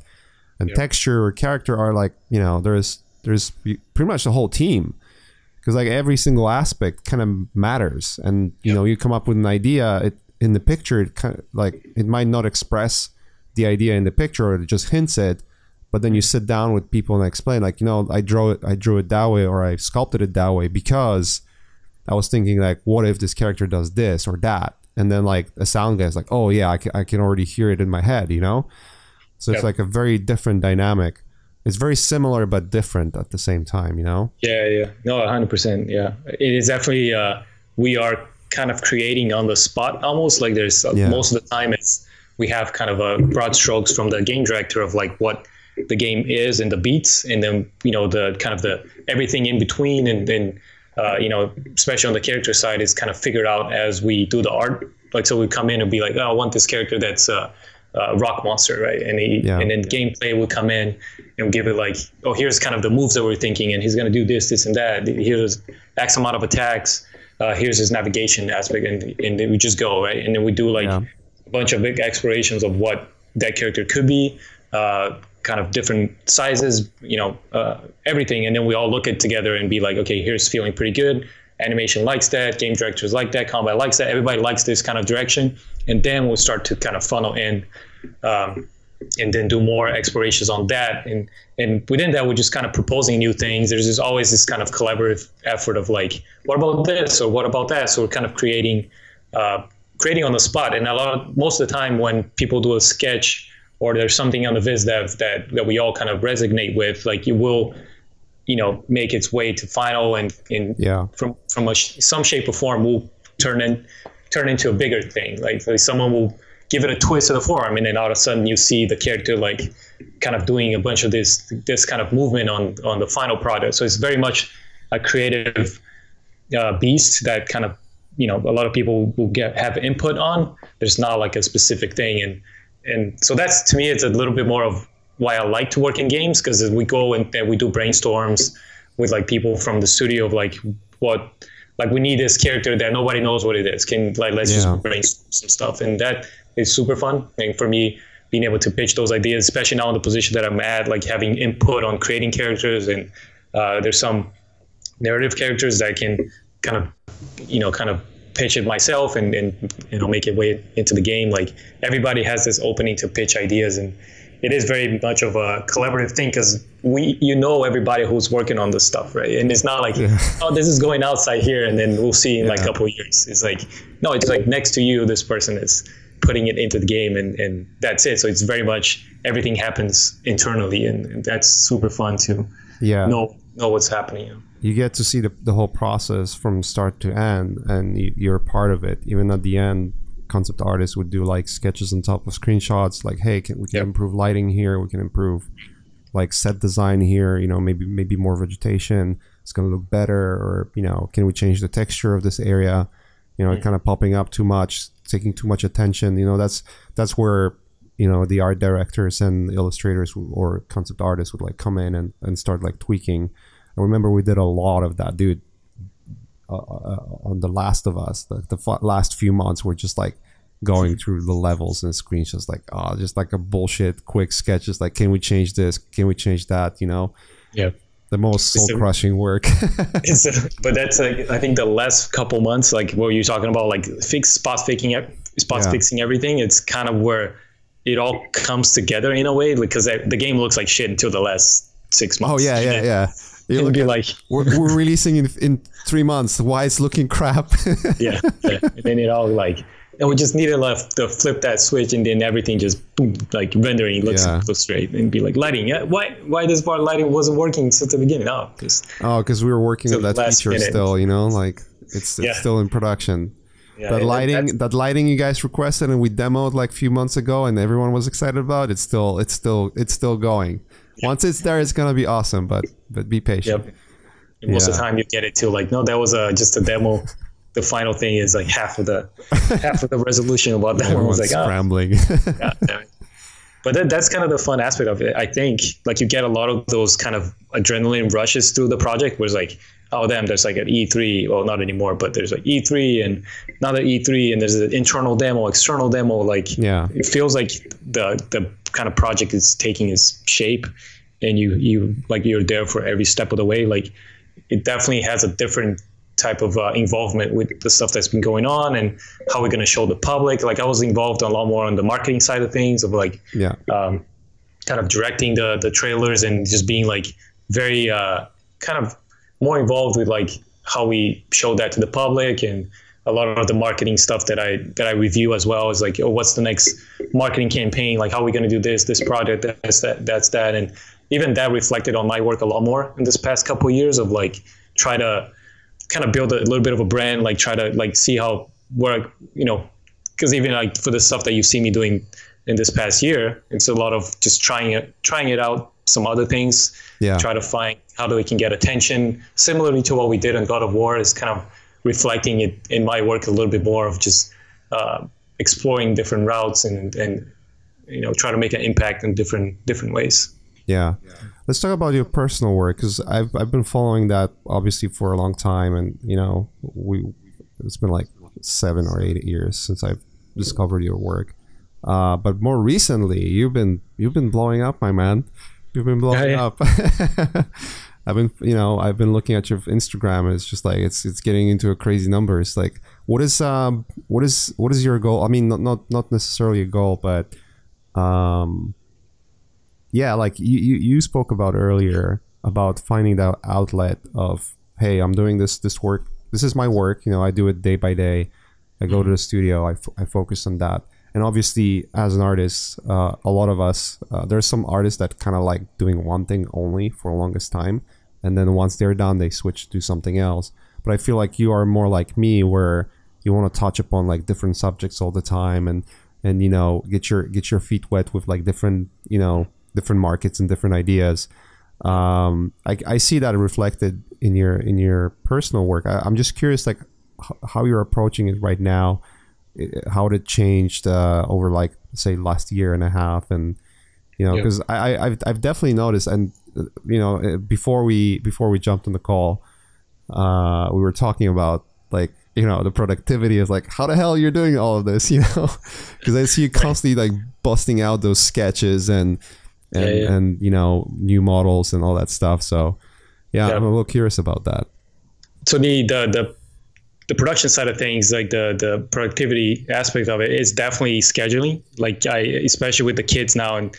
and texture or character are like, you know, there's pretty much the whole team, because like every single aspect kind of matters. And you know, you come up with an idea, in the picture it kind of like, it might not express the idea in the picture, or it just hints it, but then you sit down with people and explain, like, you know, I drew it that way, or I sculpted it that way because I was thinking like, what if this character does this or that, and then like a sound guy's like, oh yeah, I can already hear it in my head, you know. So it's like a very different dynamic. It's very similar but different at the same time, you know? Yeah. No, 100%. Yeah. It is definitely, we are kind of creating on the spot almost. Like there's most of the time we have kind of a broad strokes from the game director of like what the game is and the beats, and then, you know, the kind of the everything in between. And then, you know, especially on the character side, is kind of figured out as we do the art. Like, so we come in and be like, oh, I want this character that's rock monster, right? And and then gameplay will come in and give it like, oh, here's kind of the moves that we're thinking, and he's going to do this and that. Here's X amount of attacks. Here's his navigation aspect, and then we just go, right? And then we do like a bunch of big explorations of what that character could be, kind of different sizes, you know, everything. And then we all look at it together and be like, okay, here's feeling pretty good. Animation likes that, game directors like that, combat likes that, everybody likes this kind of direction. And then we'll start to kind of funnel in, and then do more explorations on that. And within that, we're just kind of proposing new things. There's just always this kind of collaborative effort of like, what about this, or what about that? So we're kind of creating on the spot. And most of the time when people do a sketch, or there's something on the viz that we all kind of resonate with, like you will, you know, make its way to final, and from some shape or form will turn into a bigger thing. Like someone will give it a twist to the form, and then all of a sudden you see the character like kind of doing a bunch of this kind of movement on the final product. So it's very much a creative beast that kind of, you know, a lot of people will have input on. There's not like a specific thing, and so that's, to me, it's a little bit more of why I like to work in games, because we go and we do brainstorms with like people from the studio of like, what, like we need this character that nobody knows what it is. Let's just brainstorm some stuff, and that is super fun. And for me, being able to pitch those ideas, especially now in the position that I'm at, like having input on creating characters, and there's some narrative characters that I can kind of pitch it myself and you know, make it way into the game. Like everybody has this opening to pitch ideas, and it is very much of a collaborative thing, because everybody who's working on this stuff, right? And it's not like, oh, this is going outside here, and then we'll see in like a couple of years. It's like, no, it's like next to you, this person is putting it into the game, and that's it. So it's very much everything happens internally, and that's super fun to know what's happening. You get to see the whole process from start to end, and you're part of it. Even at the end, concept artists would do like sketches on top of screenshots, like, hey, we can improve lighting here, we can improve like set design here, you know, maybe more vegetation, it's going to look better, or, you know, can we change the texture of this area, you know, kind of popping up too much, taking too much attention, you know. That's where you know, the art directors and illustrators or concept artists would like come in and start like tweaking. I remember we did a lot of that, dude. On The Last of Us, the last few months were just like going through the levels and screens, just like just like a bullshit quick sketch, just like, can we change this, can we change that, you know? Yeah, the most soul-crushing work. But that's like, I think the last couple months, like what you're talking about, like fixing everything, it's kind of where it all comes together in a way, because the game looks like shit until the last 6 months. Oh yeah. You'll be like, we're releasing in 3 months. Why it's looking crap? yeah. And then it all like, and we just needed to flip that switch, and then everything just boom, like rendering looks straight, and be like lighting. Yeah, why this part lighting wasn't working since the beginning? Because we were working on that feature still. You know, like it's still in production. Yeah, that lighting you guys requested and we demoed like a few months ago, and everyone was excited about. It's still going. Once it's there, it's gonna be awesome, but be patient. Yep. Most of the time you get it too. Like, no, that was just a demo. The final thing is like half of the resolution about that one was like scrambling. God damn it. But that's kind of the fun aspect of it. I think like you get a lot of those kind of adrenaline rushes through the project, where it's like, oh damn, there's like an E3. Well, not anymore, but there's like E3 and another E3, and there's an internal demo, external demo. Like, it feels like the kind of project is taking its shape, and you like you're there for every step of the way. Like, it definitely has a different type of involvement with the stuff that's been going on and how we're going to show the public. Like, I was involved a lot more on the marketing side of things, of like kind of directing the trailers, and just being like very kind of more involved with like how we show that to the public, and a lot of the marketing stuff that I review as well is like, oh, what's the next marketing campaign? Like, how are we going to do this project? That's that. And even that reflected on my work a lot more in this past couple of years, of like try to kind of build a little bit of a brand, like try to like see how work, you know, because even like for the stuff that you've seen me doing in this past year, it's a lot of just trying it out, some other things, try to find how we can get attention. Similarly to what we did in God of War, is kind of reflecting it in my work a little bit more, of just exploring different routes and you know, try to make an impact in different ways. Yeah. Let's talk about your personal work, because I've been following that obviously for a long time, and you know, it's been like 7 or 8 years since I've discovered your work. But more recently, you've been blowing up, my man. You've been blowing up. I've been looking at your Instagram, and it's just like it's getting into a crazy numbers. Like, what is your goal? I mean, not necessarily a goal, but like you spoke about earlier about finding that outlet of, hey, I'm doing this work. This is my work. You know, I do it day by day. I go to the studio. I focus on that. And obviously, as an artist, a lot of us, there's some artists that kind of like doing one thing only for the longest time. And then once they're done, they switch to something else. But I feel like you are more like me, where you want to touch upon like different subjects all the time, and you know, get your feet wet with like different markets and different ideas. I see that reflected in your personal work. I'm just curious, like how you're approaching it right now, how it changed over like say last year and a half, and you know, because I've definitely noticed, and you know, before we jumped on the call, we were talking about like, you know, the productivity of like, how the hell you're doing all of this, you know, because I see you constantly like busting out those sketches and you know, new models and all that stuff. So I'm a little curious about that. So the production side of things, like the productivity aspect of it, is definitely scheduling. Like especially with the kids now, and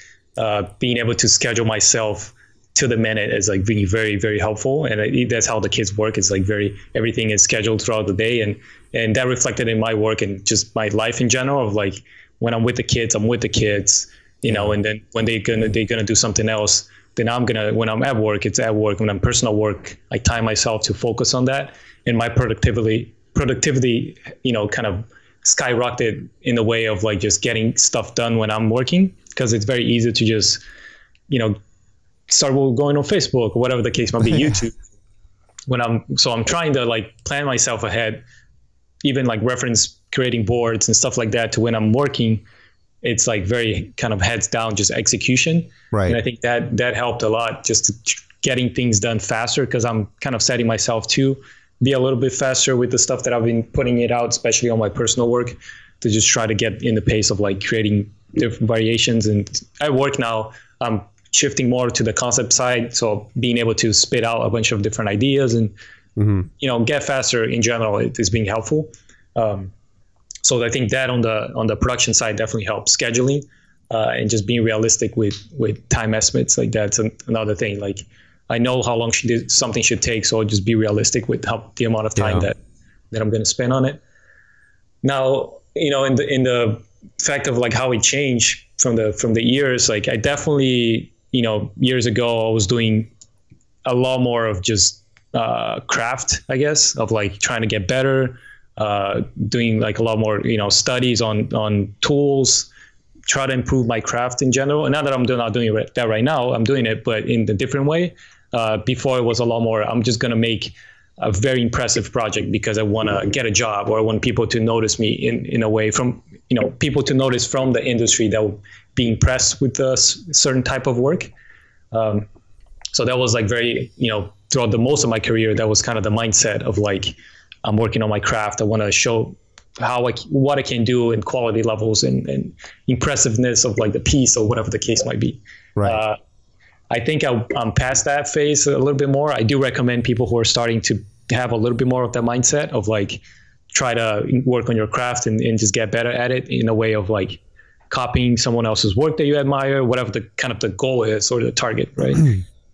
being able to schedule myself to the minute is like being very, very helpful. And that's how the kids work. It's like everything is scheduled throughout the day. And that reflected in my work and just my life in general, of like, when I'm with the kids, I'm with the kids, you know, and then when they're gonna do something else, then when I'm at work, it's at work. When I'm personal work, I time myself to focus on that. And my productivity, you know, kind of skyrocketed in the way of like just getting stuff done when I'm working, because it's very easy to just, you know, start going on Facebook or whatever the case might be, YouTube. I'm trying to like plan myself ahead, even like reference creating boards and stuff like that, to when I'm working, it's like very kind of heads down, just execution. Right. And I think that helped a lot, just getting things done faster, because I'm kind of setting myself to be a little bit faster with the stuff that I've been putting it out, especially on my personal work, to just try to get in the pace of like creating different variations. And at work now, I'm shifting more to the concept side. So being able to spit out a bunch of different ideas and, you know, get faster in general, it is being helpful. So I think that on the production side definitely helps. Scheduling and just being realistic with time estimates, like that's another thing. Like I know how long something should take, so I'll just be realistic with the amount of time that I'm going to spend on it. Now, you know, in the fact of like how it changed from the years, like I definitely, you know, years ago I was doing a lot more of just craft, I guess, of like trying to get better, doing like a lot more, you know, studies on tools, try to improve my craft in general. And now that I'm not doing that right now, I'm doing it, but in a different way. Before it was a lot more, I'm just going to make a very impressive project because I want to get a job, or I want people to notice me in a way, from, you know, people to notice from the industry that will be impressed with a certain type of work. So that was like very, you know, throughout the most of my career, that was kind of the mindset of like, I'm working on my craft. I want to show what I can do in quality levels and impressiveness of like the piece or whatever the case might be. Right. I think I'm past that phase a little bit more. I do recommend people who are starting to have a little bit more of that mindset of like, try to work on your craft and just get better at it, in a way of like copying someone else's work that you admire, whatever the kind of the goal is or the target, right?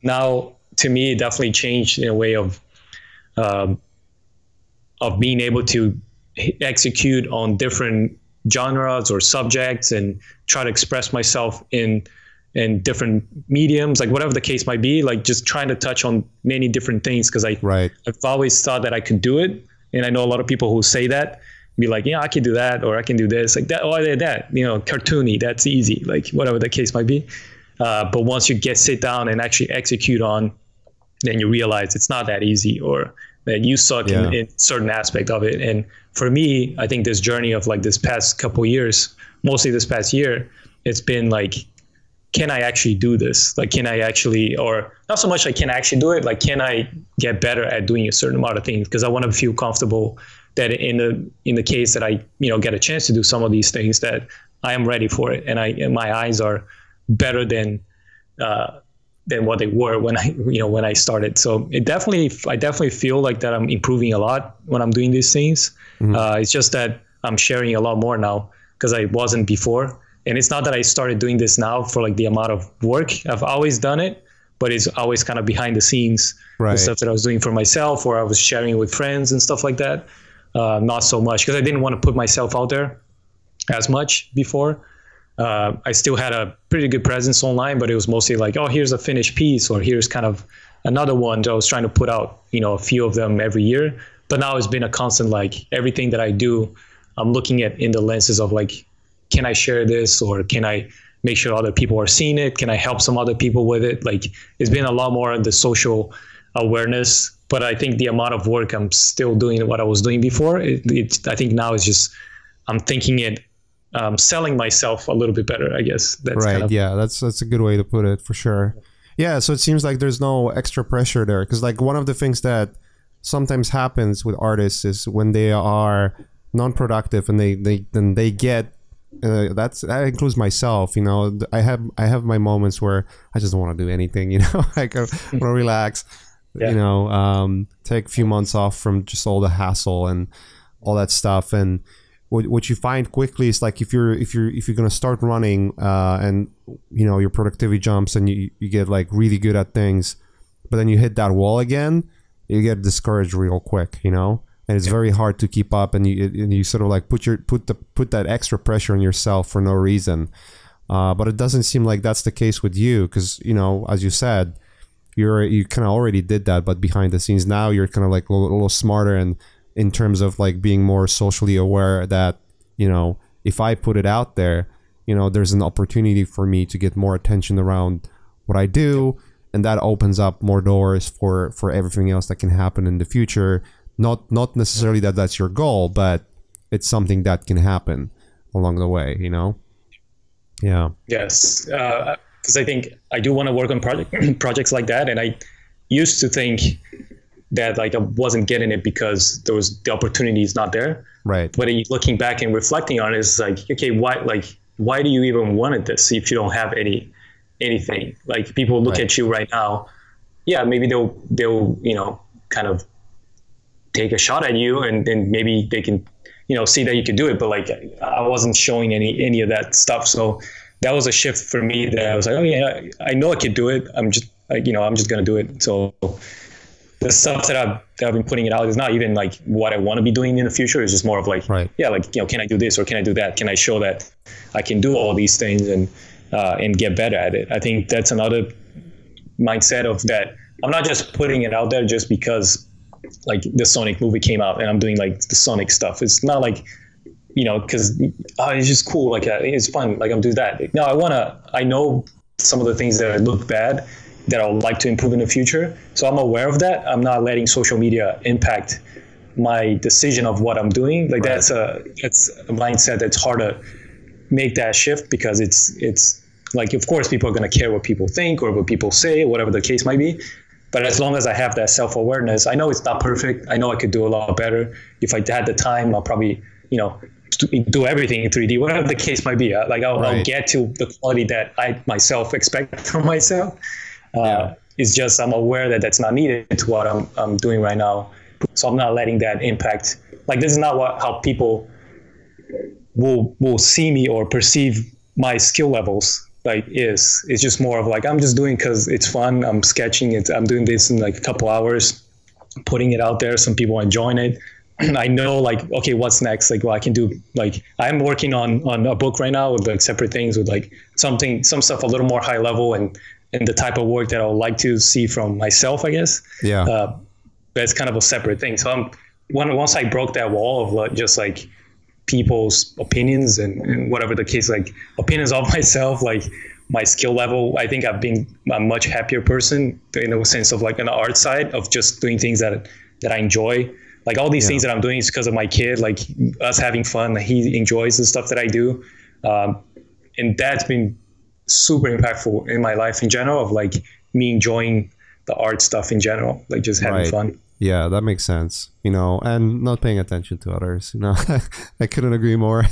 Now, to me, it definitely changed in a way of being able to execute on different genres or subjects and try to express myself in different mediums, like whatever the case might be, like just trying to touch on many different things. Cause I've always thought that I could do it. And I know a lot of people who say that, be like, yeah, I can do that, or I can do this, like that, or I did that, you know, cartoony, that's easy, like whatever the case might be. But once you sit down and actually execute on, then you realize it's not that easy, or that you suck in certain aspect of it. And for me, I think this journey of like this past couple years, mostly this past year, it's been like, can I actually do this? Like, can I actually, or not so much like, can I actually do it? Like, can I get better at doing a certain amount of things? Because I want to feel comfortable that in the case that I, you know, get a chance to do some of these things, that I am ready for it. And my eyes are better than what they were when I started. So I definitely feel like that I'm improving a lot when I'm doing these things. It's just that I'm sharing a lot more now, because I wasn't before. And it's not that I started doing this now for like the amount of work. I've always done it, but it's always kind of behind the scenes, the stuff that I was doing for myself, or I was sharing with friends and stuff like that. Not so much, because I didn't want to put myself out there as much before. I still had a pretty good presence online, but it was mostly like, oh, here's a finished piece, or here's kind of another one. So I was trying to put out, you know, a few of them every year. But now it's been a constant, like everything that I do, I'm looking at in the lenses of like, can I share this, or can I make sure other people are seeing it? Can I help some other people with it? Like, it's been a lot more of the social awareness, but I think the amount of work I'm still doing what I was doing before, I think now is just, I'm thinking it, selling myself a little bit better, I guess. That's right. Yeah, that's a good way to put it, for sure. Yeah. So it seems like there's no extra pressure there. Cause like one of the things that sometimes happens with artists is when they are non-productive and they get, that includes myself, you know. I have my moments where I just don't want to do anything, you know. Like I want to relax, you know, take a few months off from just all the hassle and all that stuff. And what you find quickly is like, if you're gonna start running and you know your productivity jumps and you get like really good at things, but then you hit that wall again, you get discouraged real quick, you know. And it's very hard to keep up, and you sort of like put that extra pressure on yourself for no reason. But it doesn't seem like that's the case with you, because, you know, as you said, you kind of already did that, but behind the scenes now you're kind of like a little smarter, and in terms of like being more socially aware that, you know, if I put it out there, you know, there's an opportunity for me to get more attention around what I do, and that opens up more doors for everything else that can happen in the future. Not necessarily that that's your goal, but it's something that can happen along the way, you know? Yeah. Yes. Because I think I do want to work on projects like that. And I used to think that like I wasn't getting it because the opportunity is not there. Right. But looking back and reflecting on it, it's like, okay, why do you even want this if you don't have anything? Like people look at you right now. Yeah, maybe they'll kind of take a shot at you, and maybe they can see that you can do it. But like I wasn't showing any of that stuff. So that was a shift for me that I was like, oh yeah, I know I could do it. I'm just gonna do it. So the stuff that I've been putting it out is not even like what I want to be doing in the future. It's just more of like, yeah, like, can I do this or can I do that? Can I show that I can do all these things and get better at it? I think that's another mindset of that. I'm not just putting it out there just because like the Sonic movie came out and I'm doing like the Sonic stuff. It's not like, because it's just cool. Like it's fun. Like I'm doing that. No, I know some of the things that look bad that I would like to improve in the future. So I'm aware of that. I'm not letting social media impact my decision of what I'm doing. Like that's a mindset that's hard to make that shift, because it's like, of course, people are going to care what people think or what people say, whatever the case might be. But as long as I have that self-awareness, I know it's not perfect. I know I could do a lot better. If I had the time, I'll probably, do everything in 3D, whatever the case might be. Like I'll get to the quality that I myself expect from myself. It's just I'm aware that that's not needed to what I'm doing right now. So I'm not letting that impact. Like this is not how people will see me or perceive my skill levels. Like it's just more of like, I'm just doing because it's fun. I'm sketching it. I'm doing this in like a couple hours, putting it out there. Some people are enjoying it. I know like, okay, what's next? Like, well, I can do, like, I'm working on a book right now with like separate things, with like some stuff a little more high level and the type of work that I would like to see from myself, I guess. Yeah. That's kind of a separate thing. So once I broke that wall of like, just like people's opinions and whatever the case, like opinions of myself, like my skill level, I think I've been a much happier person in the sense of like an art side of just doing things that I enjoy. Like all these things that I'm doing is because of my kid, like us having fun. He enjoys the stuff that I do. And that's been super impactful in my life in general, of like me enjoying the art stuff in general, like just having fun. Yeah, that makes sense, and not paying attention to others, I couldn't agree more.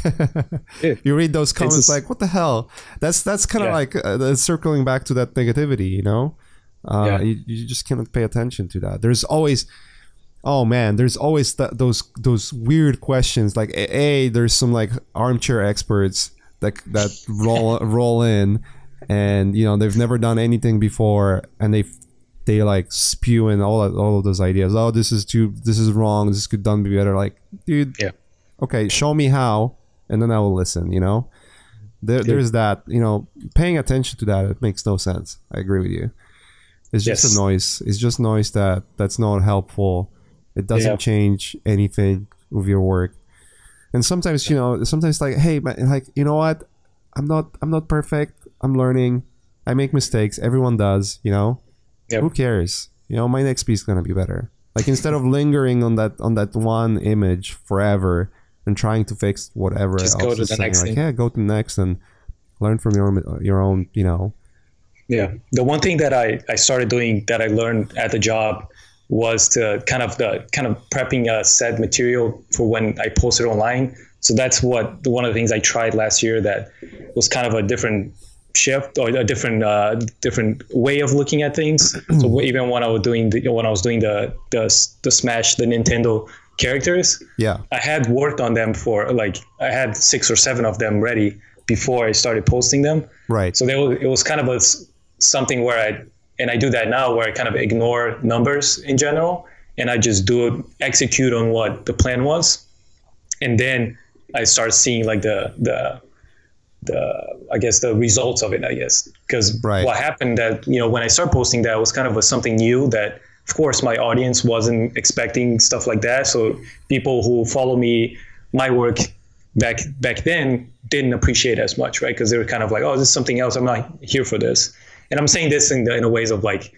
You read those comments like, what the hell? That's kind of like circling back to that negativity, you just cannot pay attention to that. There's always, there's always those weird questions, like, there's some like armchair experts that roll in, and they've never done anything before, and they like spew in all of those ideas. Oh, this is wrong. This could done be better. Like, dude, okay, show me how, and then I will listen. There's that. Paying attention to that, it makes no sense. I agree with you. It's just a noise. It's just noise that's not helpful. It doesn't change anything with your work. And sometimes, sometimes like, hey, like, you know what? I'm not perfect. I'm learning. I make mistakes. Everyone does. Who cares? My next piece is gonna be better. Like, instead of lingering on that one image forever and trying to fix whatever else, go to the next thing. Go to the next and learn from your own. Yeah, the one thing that I started doing that I learned at the job was to kind of prepping a set material for when I post it online. So that's one of the things I tried last year that was kind of a different shift or a different way of looking at things. So even when I was doing the Smash, the Nintendo characters, I had worked on them for like, I had 6 or 7 of them ready before I started posting them. Right. So it was kind of something where I do that now, where I kind of ignore numbers in general, and I just execute on what the plan was, and then I start seeing like the I guess the results of it, I guess, because what happened that, when I started posting that, was kind of something new that, of course, my audience wasn't expecting stuff like that. So people who follow my work back then didn't appreciate as much, right? Because they were kind of like, oh, this is something else. I'm not here for this. And I'm saying this in a ways of like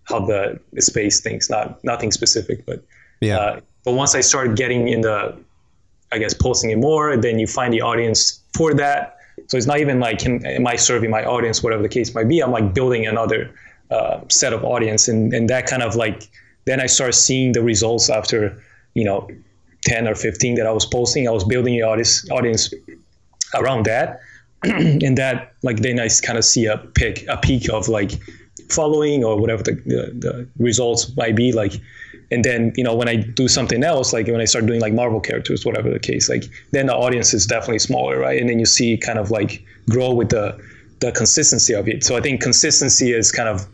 how the space thinks, nothing specific, but but once I started getting in I guess posting it more, then you find the audience for that. So it's not even like, am I serving my audience, whatever the case might be. I'm like building another set of audience. And that kind of like, then I start seeing the results after, 10 or 15 that I was posting. I was building the audience around that. And that, like, then I kind of see a peak of like following or whatever the results might be like. And then, when I do something else, like when I start doing like Marvel characters, whatever the case, like then the audience is definitely smaller, right? And then you see kind of like grow with the consistency of it. So I think consistency is kind of,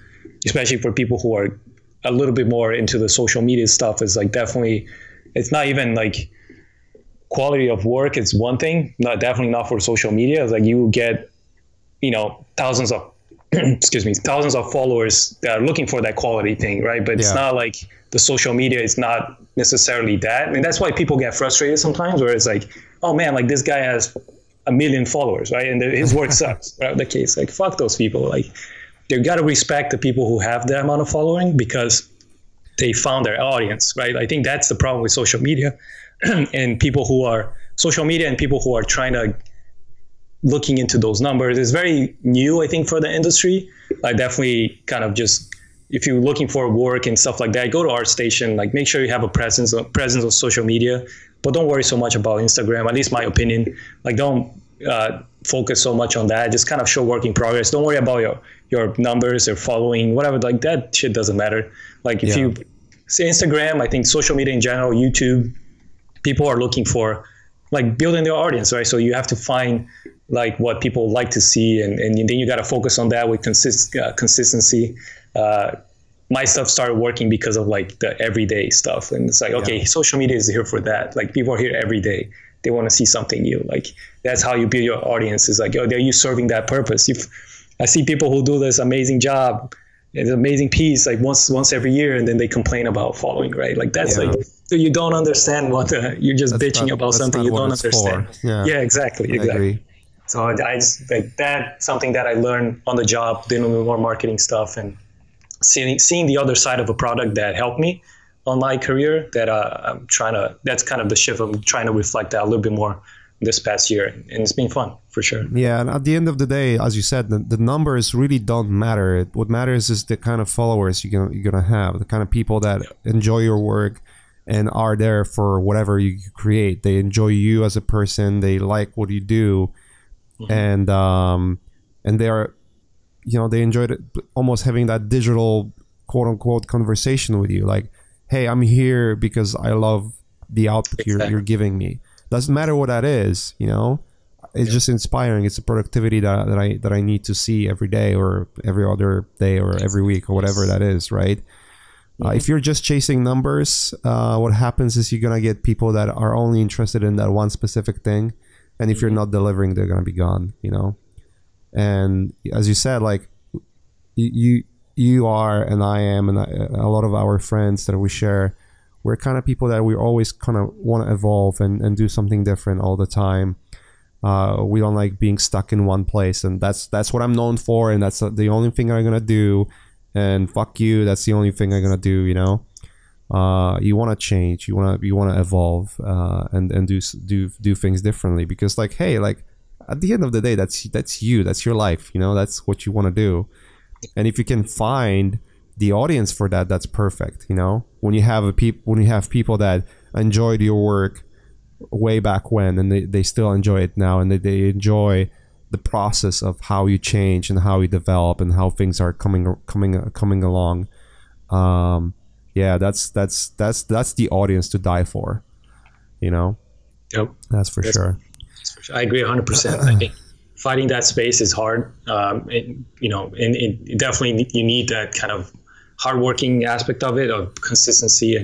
especially for people who are a little bit more into the social media stuff, is like definitely, it's not even like quality of work is one thing, definitely not for social media. It's like you get, thousands of thousands of followers that are looking for that quality thing, right? But it's not like the social media is not necessarily that. And that's why people get frustrated sometimes, where it's like, oh man, like this guy has 1 million followers, right? And his work sucks, right? The case, like, fuck those people. Like, you got to respect the people who have that amount of following because they found their audience, right? I think that's the problem with social media and people who are trying to looking into those numbers. It's very new, I think, for the industry. I definitely kind of just, if you're looking for work and stuff like that, go to ArtStation, like make sure you have a presence on social media, but don't worry so much about Instagram, at least my opinion. Like don't focus so much on that. Just kind of show work in progress. Don't worry about your numbers or following, whatever, like that shit doesn't matter. Like if you say Instagram, I think social media in general, YouTube, people are looking for like building their audience, right? So you have to find like what people like to see, and then you got to focus on that with consistency. My stuff started working because of like the everyday stuff, and it's like, okay, social media is here for that. Like people are here every day. They want to see something new. Like that's how you build your audience. Is like, oh, are you serving that purpose? I see people who do this amazing job, it's an amazing piece, like once every year, and then they complain about following, right? Like that's like, so you don't understand you're just bitching about something you don't understand. Yeah, exactly. I agree. So I just like that's something that I learned on the job, dealing with more marketing stuff and seeing the other side of a product that helped me on my career. That that's kind of the shift I'm trying to reflect that a little bit more this past year, and it's been fun for sure. Yeah, and at the end of the day, as you said, the numbers really don't matter. What matters is the kind of followers you're gonna have, the kind of people that enjoy your work and are there for whatever you create. They enjoy you as a person. They like what you do. And they are, they enjoyed almost having that digital quote unquote conversation with you. Like, hey, I'm here because I love the output you're giving me. Doesn't matter what that is, it's just inspiring. It's a productivity that I need to see every day or every other day or every week or whatever that is, right? If you're just chasing numbers, what happens is you're gonna get people that are only interested in that one specific thing. And if you're not delivering, they're going to be gone, And as you said, like you are, and I am, and a lot of our friends that we share, we're kind of people that we always kind of want to evolve and do something different all the time. We don't like being stuck in one place, and that's what I'm known for, and that's the only thing I'm going to do. And fuck you, that's the only thing I'm going to do, you want to change, you want to evolve, and do things differently, because like, hey, like at the end of the day, that's you, that's your life, that's what you want to do. And if you can find the audience for that, that's perfect. When you have people that enjoyed your work way back when, and they still enjoy it now, and they enjoy the process of how you change and how you develop and how things are coming along. Yeah, that's the audience to die for, Yep. That's for sure. I agree 100%. I think fighting that space is hard. And it definitely you need that kind of hardworking aspect of it, of consistency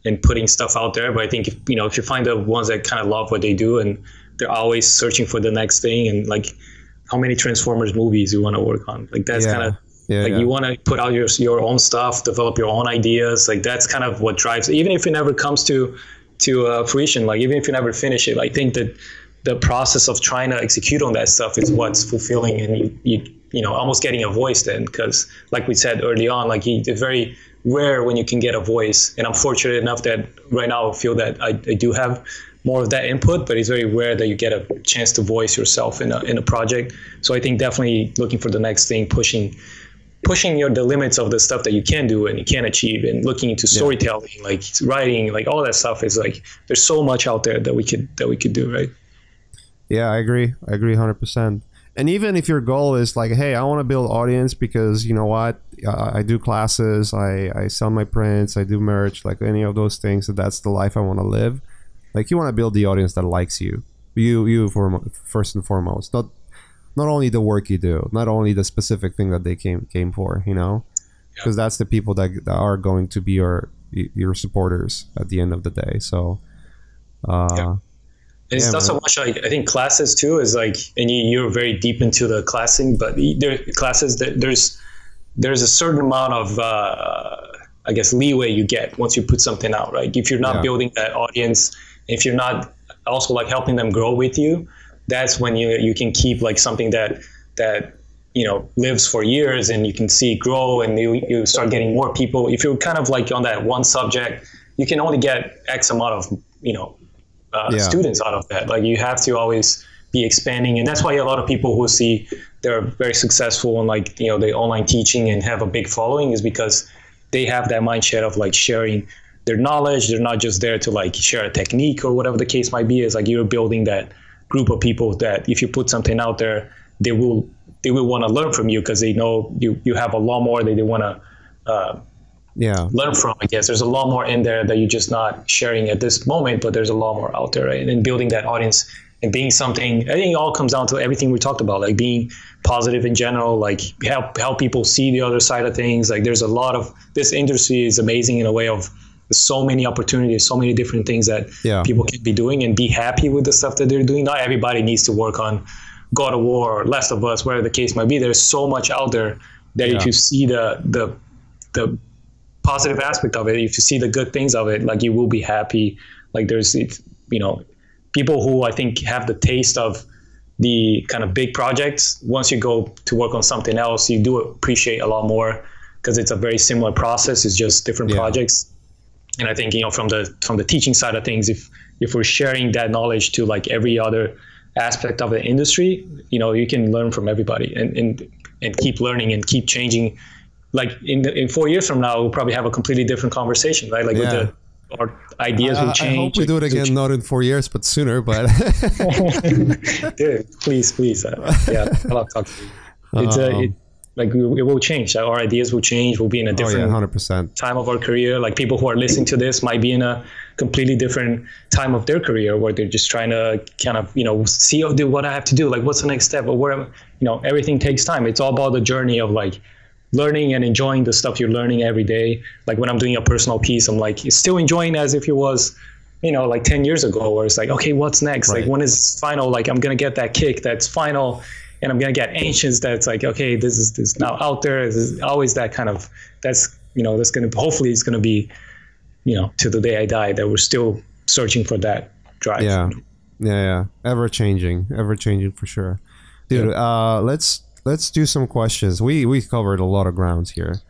and putting stuff out there. But I think if you find the ones that kind of love what they do and they're always searching for the next thing, and like how many Transformers movies you want to work on, like that's kind of. You want to put out your own stuff, develop your own ideas. Like that's kind of what drives it. Even if it never comes to fruition, like even if you never finish it, I think that the process of trying to execute on that stuff is what's fulfilling, and you almost getting a voice then, because like we said early on, like it's very rare when you can get a voice, and I'm fortunate enough that right now I feel that I do have more of that input, but it's very rare that you get a chance to voice yourself in a project. So I think definitely looking for the next thing, pushing the limits of the stuff that you can do and you can achieve, and looking into storytelling, like writing, like all that stuff is like, there's so much out there that we could do, right? Yeah, I agree 100%. And even if your goal is like, hey, I want to build audience because, you know what, I do classes, I sell my prints, I do merch, like any of those things, that's the life I want to live. Like, you want to build the audience that likes you for first and foremost. Not only the work you do, not only the specific thing that they came for, you know, because that's the people that are going to be your supporters at the end of the day. So, It's not so much like, I think classes too is like, and you're very deep into the classing, but there classes that there's a certain amount of I guess leeway you get once you put something out, right? If you're not building that audience, if you're not also like helping them grow with you, that's when you can keep like something that you know lives for years, and you can see it grow, and you start getting more people. If you're kind of like on that one subject, you can only get X amount of, you know, students out of that. Like, you have to always be expanding, and that's why a lot of people who see they're very successful in, like, you know, the online teaching and have a big following, is because they have that mindset of like sharing their knowledge. They're not just there to like share a technique or whatever the case might be. It's like you're building that group of people that if you put something out there, they will want to learn from you, because they know you have a lot more that they want to learn from. I guess there's a lot more in there that you're just not sharing at this moment, but there's a lot more out there, right? And building that audience and being something, I think it all comes down to everything we talked about, like being positive in general, like help people see the other side of things. Like, there's a lot of, this industry is amazing in a way of so many opportunities, so many different things that people can be doing, and be happy with the stuff that they're doing. Not everybody needs to work on God of War or Last of Us, whatever the case might be. There's so much out there that if you see the positive aspect of it, if you see the good things of it, like, you will be happy. Like, there's, you know, people who I think have the taste of the kind of big projects. Once you go to work on something else, you do appreciate a lot more, because it's a very similar process. It's just different projects. And I think, you know, from the teaching side of things, if we're sharing that knowledge to like every other aspect of the industry, you know, you can learn from everybody and keep learning and keep changing. Like in 4 years from now, we'll probably have a completely different conversation, right? Like our ideas will change. I hope we do it again, not in 4 years, but sooner. But dude, please, yeah, I love talking to you. Like, it will change. Our ideas will change. We'll be in a different 100% time of our career. Like, people who are listening to this might be in a completely different time of their career, where they're just trying to kind of, you know, see, do what I have to do. Like, what's the next step? Or where, you know, everything takes time. It's all about the journey of like learning and enjoying the stuff you're learning every day. Like, when I'm doing a personal piece, I'm like still enjoying as if it was, you know, like 10 years ago, where it's like, okay, what's next? Like, when is final? Like, I'm going to get that kick that's final. And I'm going to get anxious that's like, okay, this is now out there. This is always that kind of, that's, you know, that's going to, hopefully it's going to be, you know, to the day I die, that we're still searching for that drive. Yeah. Ever changing for sure. Dude, let's do some questions. We covered a lot of grounds here.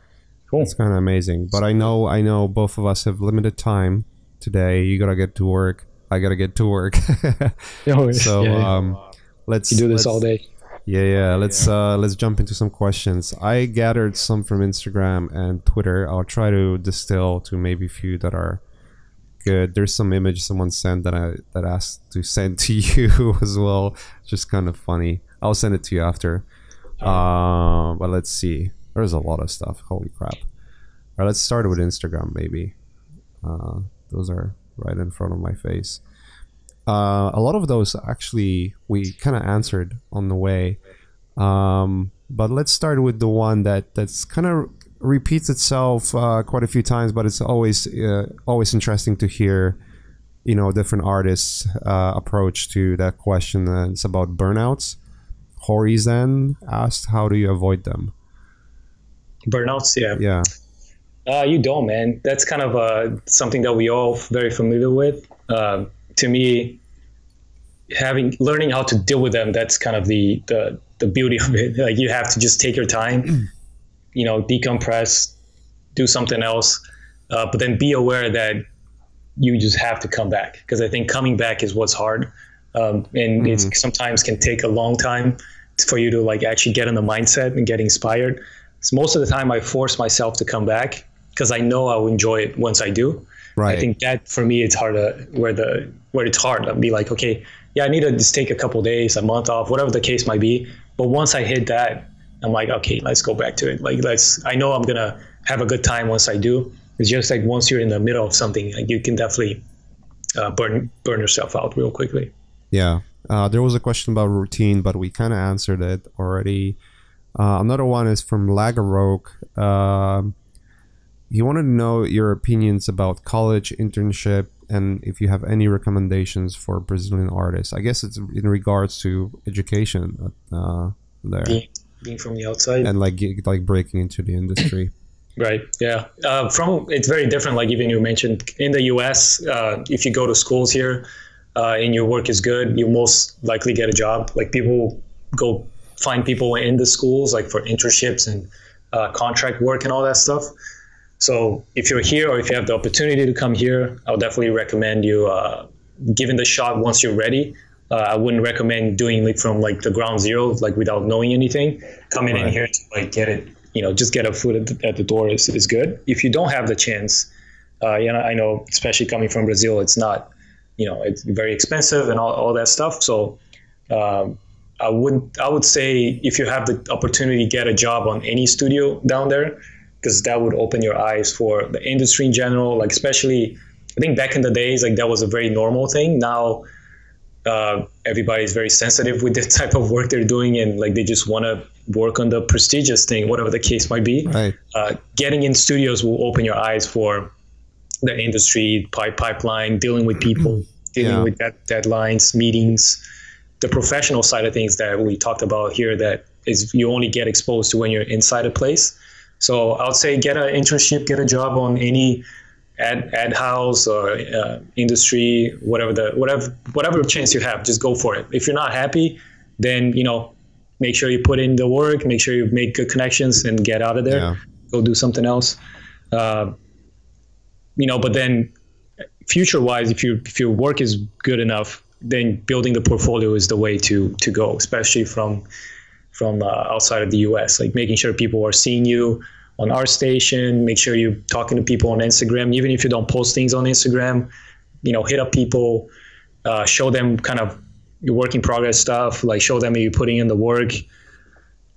Cool. It's kind of amazing. But I know both of us have limited time today. You got to get to work. I got to get to work. Let's do this all day. Yeah. Let's jump into some questions. I gathered some from Instagram and Twitter. I'll try to distill to maybe a few that are good. There's some image someone sent that asked to send to you as well. Just kind of funny. I'll send it to you after. But let's see. There's a lot of stuff. Holy crap. All right, let's start with Instagram maybe. Those are right in front of my face. A lot of those actually we kind of answered on the way, but let's start with the one that's kind of repeats itself quite a few times, but it's always interesting to hear, you know, different artists' approach to that question. It's about burnouts. Hoodies then asked, how do you avoid them? Burnouts, yeah. You don't, man. That's kind of something that we all very familiar with. To me, learning how to deal with them, that's kind of the beauty of it. Like, you have to just take your time, you know, decompress, do something else, but then be aware that you just have to come back, because I think coming back is what's hard. And it sometimes can take a long time for you to like actually get in the mindset and get inspired. So most of the time I force myself to come back because I know I'll enjoy it once I do. Right. I think that for me, it's hard where it's hard. I'll be like, okay, yeah, I need to just take a couple of days, a month off, whatever the case might be. But once I hit that, I'm like, okay, let's go back to it. Like, I know I'm going to have a good time once I do. It's just like once you're in the middle of something, like you can definitely burn yourself out real quickly. Yeah. There was a question about routine, but we kind of answered it already. Another one is from Lagarok. He wanted to know your opinions about college internship and if you have any recommendations for Brazilian artists. I guess it's in regards to education there. Being from the outside. And like breaking into the industry. Right. Yeah. It's very different. Like even you mentioned in the US, if you go to schools here and your work is good, you most likely get a job. Like people go find people in the schools, like for internships and contract work and all that stuff. So if you're here or if you have the opportunity to come here, I'll definitely recommend you giving the shot once you're ready. I wouldn't recommend doing it from like the ground zero, like without knowing anything. Coming in here to like get it, just get a foot at the door is good. If you don't have the chance, I know, especially coming from Brazil, it's not, it's very expensive and all that stuff. So I would say if you have the opportunity, get a job on any studio down there, because that would open your eyes for the industry in general. Like especially, I think back in the days, like that was a very normal thing. Now everybody's very sensitive with the type of work they're doing, and like they just want to work on the prestigious thing, whatever the case might be. Right. Getting in studios will open your eyes for the industry, pipeline, dealing with people, dealing with deadlines, meetings, the professional side of things that we talked about here, that is you only get exposed to when you're inside a place. So I would say get an internship, get a job on any ad house or industry, whatever chance you have, just go for it. If you're not happy, then make sure you put in the work, make sure you make good connections and get out of there. Yeah. Go do something else. But then future-wise, if your work is good enough, then building the portfolio is the way to go, especially from outside of the US, like making sure people are seeing you on our station, make sure you're talking to people on Instagram, even if you don't post things on Instagram, hit up people, show them kind of your work in progress stuff, like show them you're putting in the work.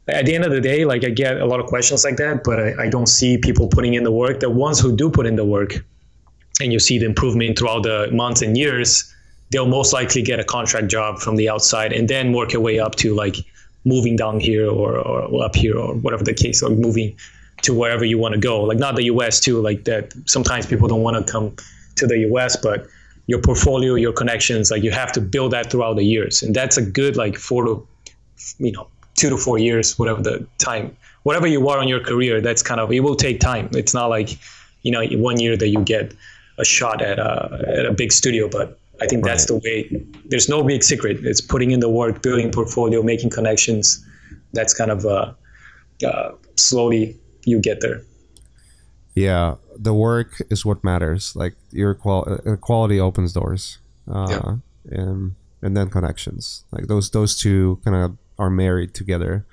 At the end of the day, like I get a lot of questions like that, but I don't see people putting in the work. The ones who do put in the work and you see the improvement throughout the months and years, they'll most likely get a contract job from the outside and then work your way up to like moving down here or up here or whatever the case, or moving to wherever you want to go. Like not the US too, like that. Sometimes people don't want to come to the US, but your portfolio, your connections, like you have to build that throughout the years. And that's a good like 2 to 4 years, whatever the time, whatever you are on your career, that's kind of, it will take time. It's not like, 1 year that you get a shot at a big studio, but I think that's the way. There's no big secret. It's putting in the work, building portfolio, making connections. That's kind of slowly you get there. Yeah, the work is what matters. Like your quality opens doors, and then connections. Like those two kind of are married together,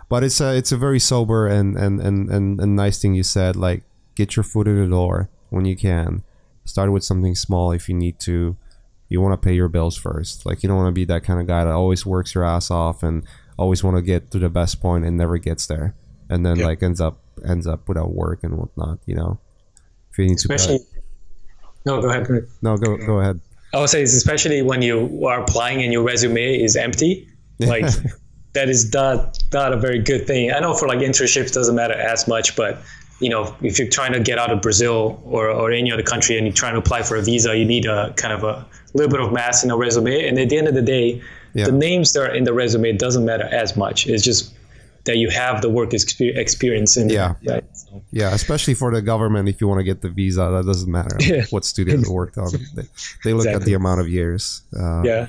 But it's a very sober and nice thing you said. Like get your foot in the door when you can. Start with something small if you need to. You want to pay your bills first. Like you don't want to be that kind of guy that always works your ass off and always want to get to the best point and never gets there, and then like ends up without work and whatnot. If you need especially, no, go ahead. No, go ahead. I would say it's especially when you are applying and your resume is empty, like that is not a very good thing. I know for like internships doesn't matter as much, but if you're trying to get out of Brazil or any other country and you're trying to apply for a visa, you need a kind of a little bit of mass in a resume. And at the end of the day, the names that are in the resume doesn't matter as much. It's just that you have the work experience in there. Right? So. Yeah, especially for the government, if you want to get the visa, that doesn't matter what studio you worked on. They look at the amount of years. Yeah.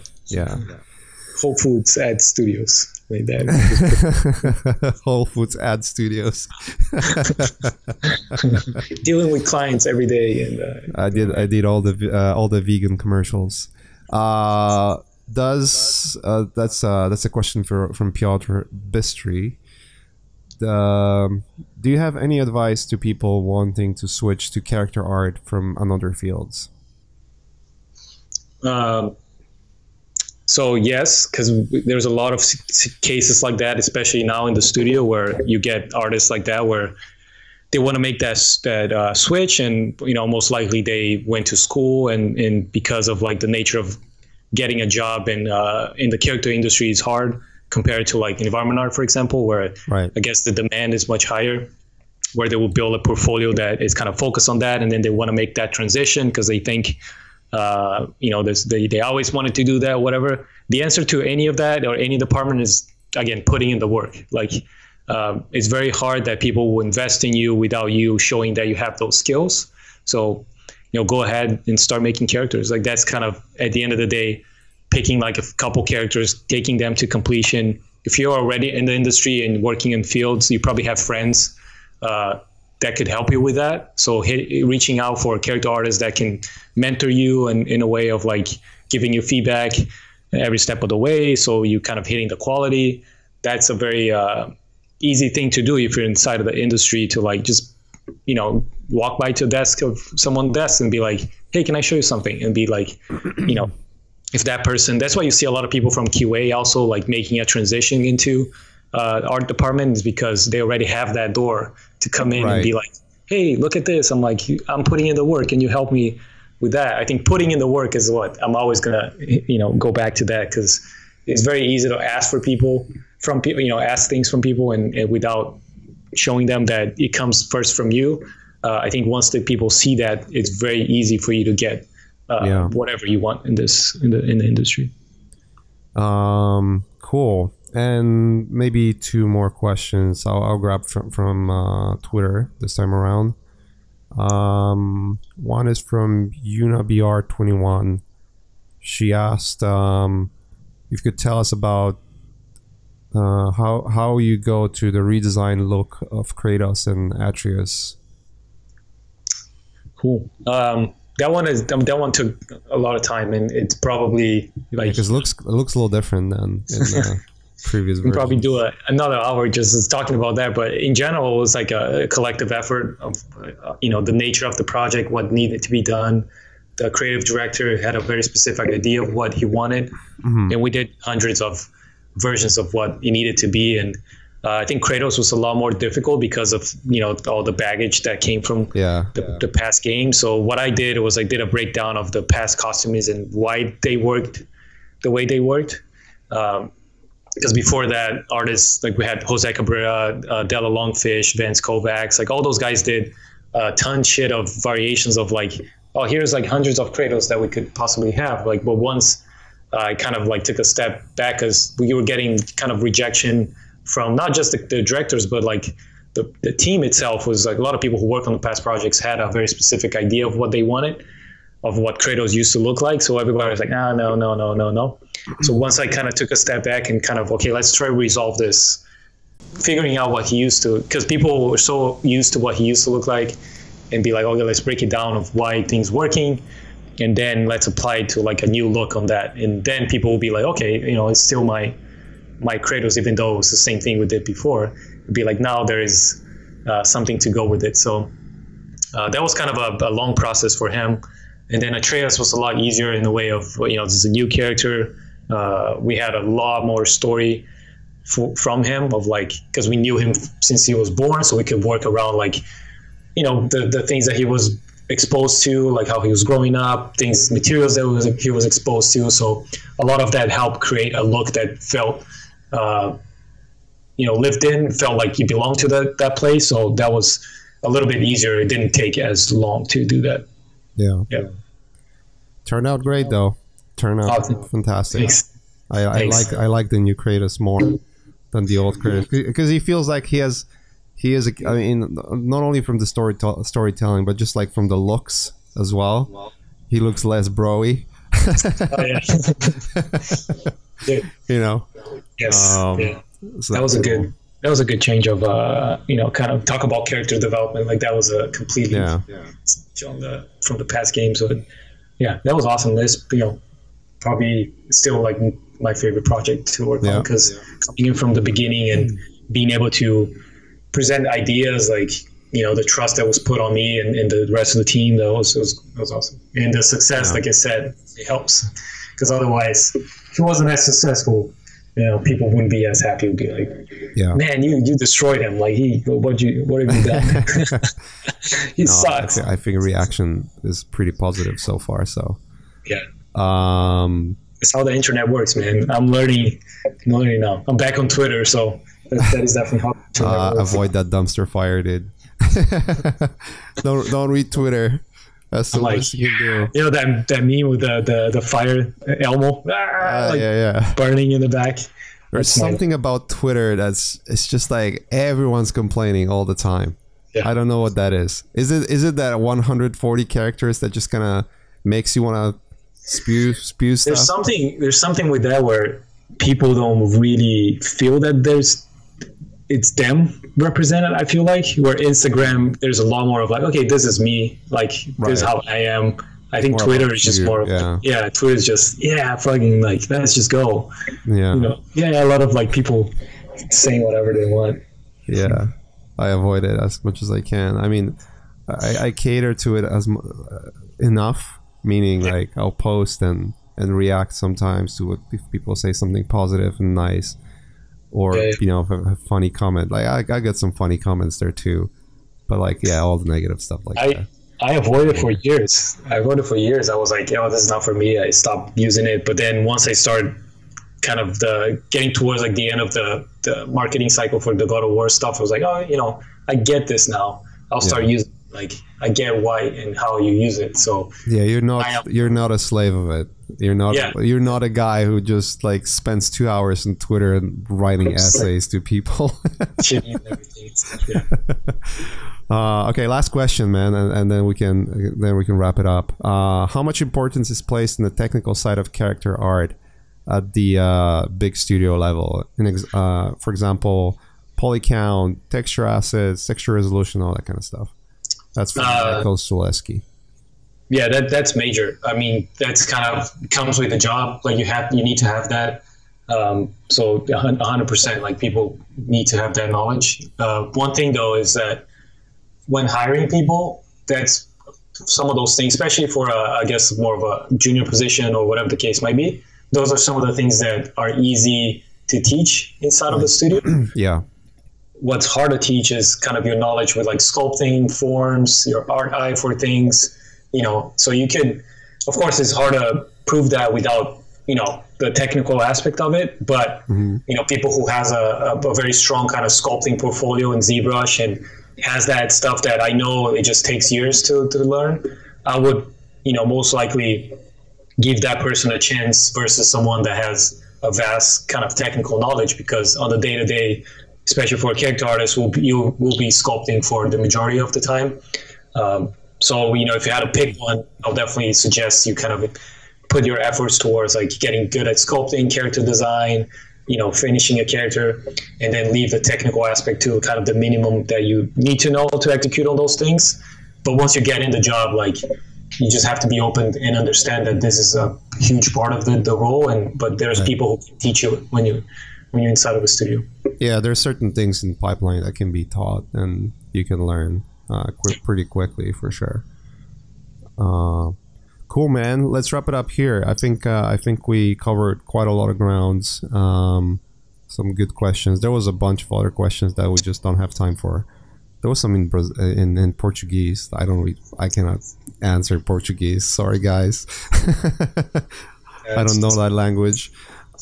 Whole Foods Ad Studios. Like that. Whole Foods Ad Studios. Dealing with clients every day, and I did all the vegan commercials. That's a question from Piotr Bistry. Do you have any advice to people wanting to switch to character art from another fields? So yes, because there's a lot of cases like that, especially now in the studio, where you get artists like that where they want to make that switch, and most likely they went to school, and because of like the nature of getting a job in the character industry is hard compared to like environment art, for example, where I guess the demand is much higher, where they will build a portfolio that is kind of focused on that, and then they want to make that transition because they think they always wanted to do that, whatever. The answer to any of that or any department is, again, putting in the work. Like, it's very hard that people will invest in you without you showing that you have those skills. So, go ahead and start making characters. Like, that's kind of, at the end of the day, picking like a couple characters, taking them to completion. If you're already in the industry and working in fields, you probably have friends that could help you with that. So reaching out for character artists that can mentor you and in a way of like giving you feedback every step of the way. So you kind of hitting the quality. That's a very easy thing to do if you're inside of the industry, to like just, walk by to a desk of someone's desk and be like, hey, can I show you something? And be like, if that person, that's why you see a lot of people from QA also like making a transition into art department, is because they already have that door to come in and be like, hey, look at this. I'm like, I'm putting in the work. Can you help me with that? I think putting in the work is what I'm always going to, go back to that, because it's very easy to ask ask things from people and without showing them that it comes first from you. I think once the people see that, it's very easy for you to get whatever you want in the industry. Cool. And maybe two more questions. I'll grab from Twitter this time around. One is from UnaBR21. She asked if you could tell us about how you go to the redesigned look of Kratos and Atreus. Cool. That one took a lot of time, and it's probably like, because it looks a little different than in previous versions. We probably do another hour just talking about that, but in general, it was like a collective effort of the nature of the project, what needed to be done. The creative director had a very specific idea of what he wanted, and we did hundreds of versions of what it needed to be. And I think Kratos was a lot more difficult because of all the baggage that came from the past game. So what I did was I did a breakdown of the past costumes and why they worked the way they worked. Because before that, artists like we had Jose Cabrera, Della Longfish, Vance Kovacs, like all those guys did a ton shit of variations of like, oh, here's like hundreds of Kratos that we could possibly have. Like, but once I kind of like took a step back, because we were getting kind of rejection from not just the directors, but like the team itself was like, a lot of people who work on the past projects had a very specific idea of what they wanted, of what Kratos used to look like. So everybody was like, no. So once I kind of took a step back and kind of, okay, let's try to resolve this, figuring out what he used to, because people were so used to what he used to look like, and be like, okay, let's break it down of why things working, and then let's apply it to like a new look on that. And then people will be like, okay, it's still my Kratos, even though it's the same thing we did before. It'd be like, now there is something to go with it. So that was kind of a long process for him. And then Atreus was a lot easier in the way of, this is a new character. We had a lot more story from him, of like, because we knew him since he was born, so we could work around like, the things that he was exposed to, like how he was growing up, materials that he was exposed to. So a lot of that helped create a look that felt, lived in, felt like he belonged to that place. So that was a little bit easier. It didn't take as long to do that. Yeah. Turned out great though. Turned out fantastic. Thanks. I like the new Kratos more than the old Kratos, because he feels like he is. I mean, not only from the storytelling, but just like from the looks as well. He looks less bro-y. You know. Yes. So that was a good. That was a good change of kind of talk about character development. Like that was a completely from the past game. So that was awesome. This probably still like my favorite project to work on, because coming in from the beginning and being able to present ideas, like the trust that was put on me and the rest of the team, that was awesome. And the success, like I said, it helps, because otherwise, if it wasn't as successful, people wouldn't be as happy. Would be like, man, you destroyed him. Like what have you done? He sucks. I think reaction is pretty positive so far. So it's how the internet works, man. I'm learning now. I'm back on Twitter, so that is definitely how. Avoid that dumpster fire, dude. don't read Twitter. That's the worst you can do. That meme with the fire Elmo, burning in the back. There's something about Twitter it's just like everyone's complaining all the time. I don't know what that is. Is it that 140 characters that just kind of makes you want to spew stuff? There's something with that where people don't really feel that it's them represented. I feel like where Instagram, there's a lot more of like, okay, this is me, like this is how I am. I think more Twitter is just more Twitter is just fucking like, let's just go. A lot of like people saying whatever they want. I avoid it as much as I can. I mean, I cater to it as enough, meaning like I'll post and react sometimes to if people say something positive and nice, or a funny comment. Like I get some funny comments there too, but like all the negative stuff like that. I avoided for years. I was like, this is not for me. I stopped using it. But then once I started kind of getting towards like the end of the marketing cycle for the God of War stuff, I was like, I get this now. I'll start using, like, I get why and how you use it. So you're not a slave of it. You're not a guy who just like spends 2 hours on Twitter and writing essays to people. Shitting and everything. Okay, last question, man, and then we can wrap it up. How much importance is placed in the technical side of character art at the big studio level? For example, poly count, texture assets, texture resolution, all that kind of stuff. That's from Michael Sulewski. Yeah, that's major. I mean, that's kind of comes with the job. Like you need to have that. So 100%, like people need to have that knowledge. One thing though is that when hiring people, that's some of those things, especially for I guess more of a junior position or whatever the case might be. Those are some of the things that are easy to teach inside of the studio. What's hard to teach is kind of your knowledge with like sculpting, forms, your art eye for things. So you could, of course, it's hard to prove that without, the technical aspect of it. But, people who has a very strong kind of sculpting portfolio in ZBrush and has that stuff that I know it just takes years to learn, I would, most likely give that person a chance versus someone that has a vast kind of technical knowledge, because on the day-to-day, especially for a character artist, you will be sculpting for the majority of the time. So, if you had to pick one, I'll definitely suggest you kind of put your efforts towards like getting good at sculpting, character design, finishing a character, and then leave the technical aspect to kind of the minimum that you need to know to execute on those things. But once you get in the job, like you just have to be open and understand that this is a huge part of the role. But there's people who can teach you when you're inside of a studio. Yeah, there's certain things in pipeline that can be taught and you can learn pretty quickly for sure. Cool, man. Let's wrap it up here. I think we covered quite a lot of grounds. Some good questions. There was a bunch of other questions that we just don't have time for. There was some in Portuguese. I cannot answer Portuguese. Sorry, guys. I don't know that language.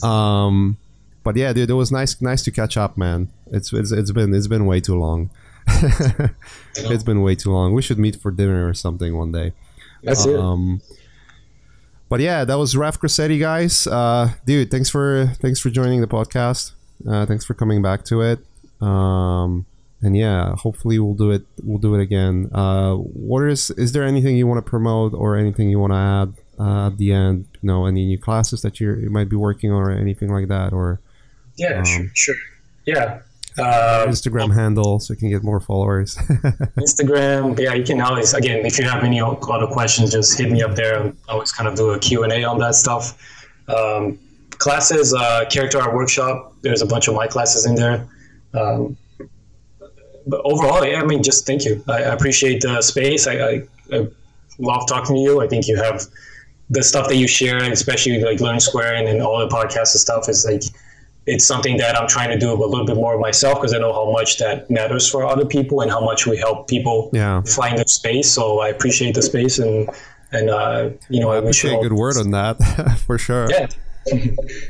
But yeah, dude, it was nice to catch up, man. It's been way too long. It's been way too long. We should meet for dinner or something one day. That's it. But yeah, that was Raf Grassetti, guys. Dude, thanks for joining the podcast. Thanks for coming back to it. And yeah, hopefully we'll do it again. Is there anything you want to promote or anything you want to at the end, you know, any new classes that you might be working on or anything like that, or yeah, sure. Yeah. Instagram handle so you can get more followers. Instagram, yeah, you can always, again, if you have any other questions, just hit me up there. I always kind of do a Q&A on that stuff. Classes, Character Art Workshop, there's a bunch of my classes in there. But overall, yeah, I mean, just thank you. I appreciate the space. I love talking to you. I think you have the stuff that you share, especially like Learn Square and all the podcasts and stuff, is like, it's something that I'm trying to do a little bit more myself, because I know how much that matters for other people and how much we help people find their space. So I appreciate the space, and you know, I wish you a good word on that for sure. Yeah.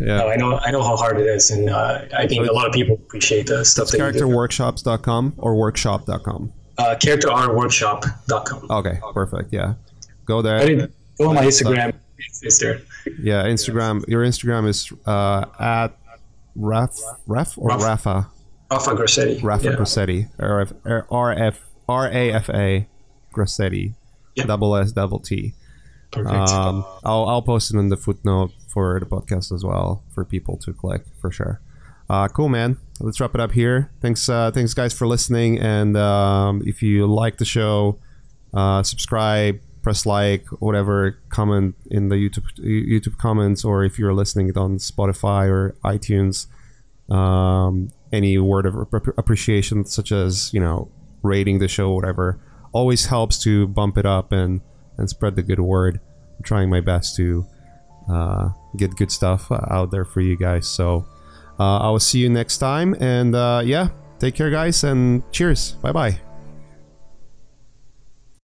Yeah, no, I know how hard it is, and I think a lot of people appreciate the stuff. Characterworkshops.com or workshop.com. Characterartworkshop.com. Okay, perfect. Yeah, go there. Go on my Instagram. It's there. Yeah, Instagram. Your Instagram is at Raf or Rafa. Rafa Grassetti. Rafa Grassetti. RAFA Grassetti. Yeah. Double S double T. Perfect. I'll post it in the footnote for the podcast as well for people to click for sure. Cool, man. Let's wrap it up here. Thanks guys for listening. And if you like the show, subscribe, press like, whatever, comment in the YouTube comments, or if you're listening on Spotify or iTunes, any word of appreciation, such as, you know, rating the show, whatever, always helps to bump it up and spread the good word. I'm trying my best to get good stuff out there for you guys. So I will see you next time, and yeah, take care guys, and cheers. Bye bye.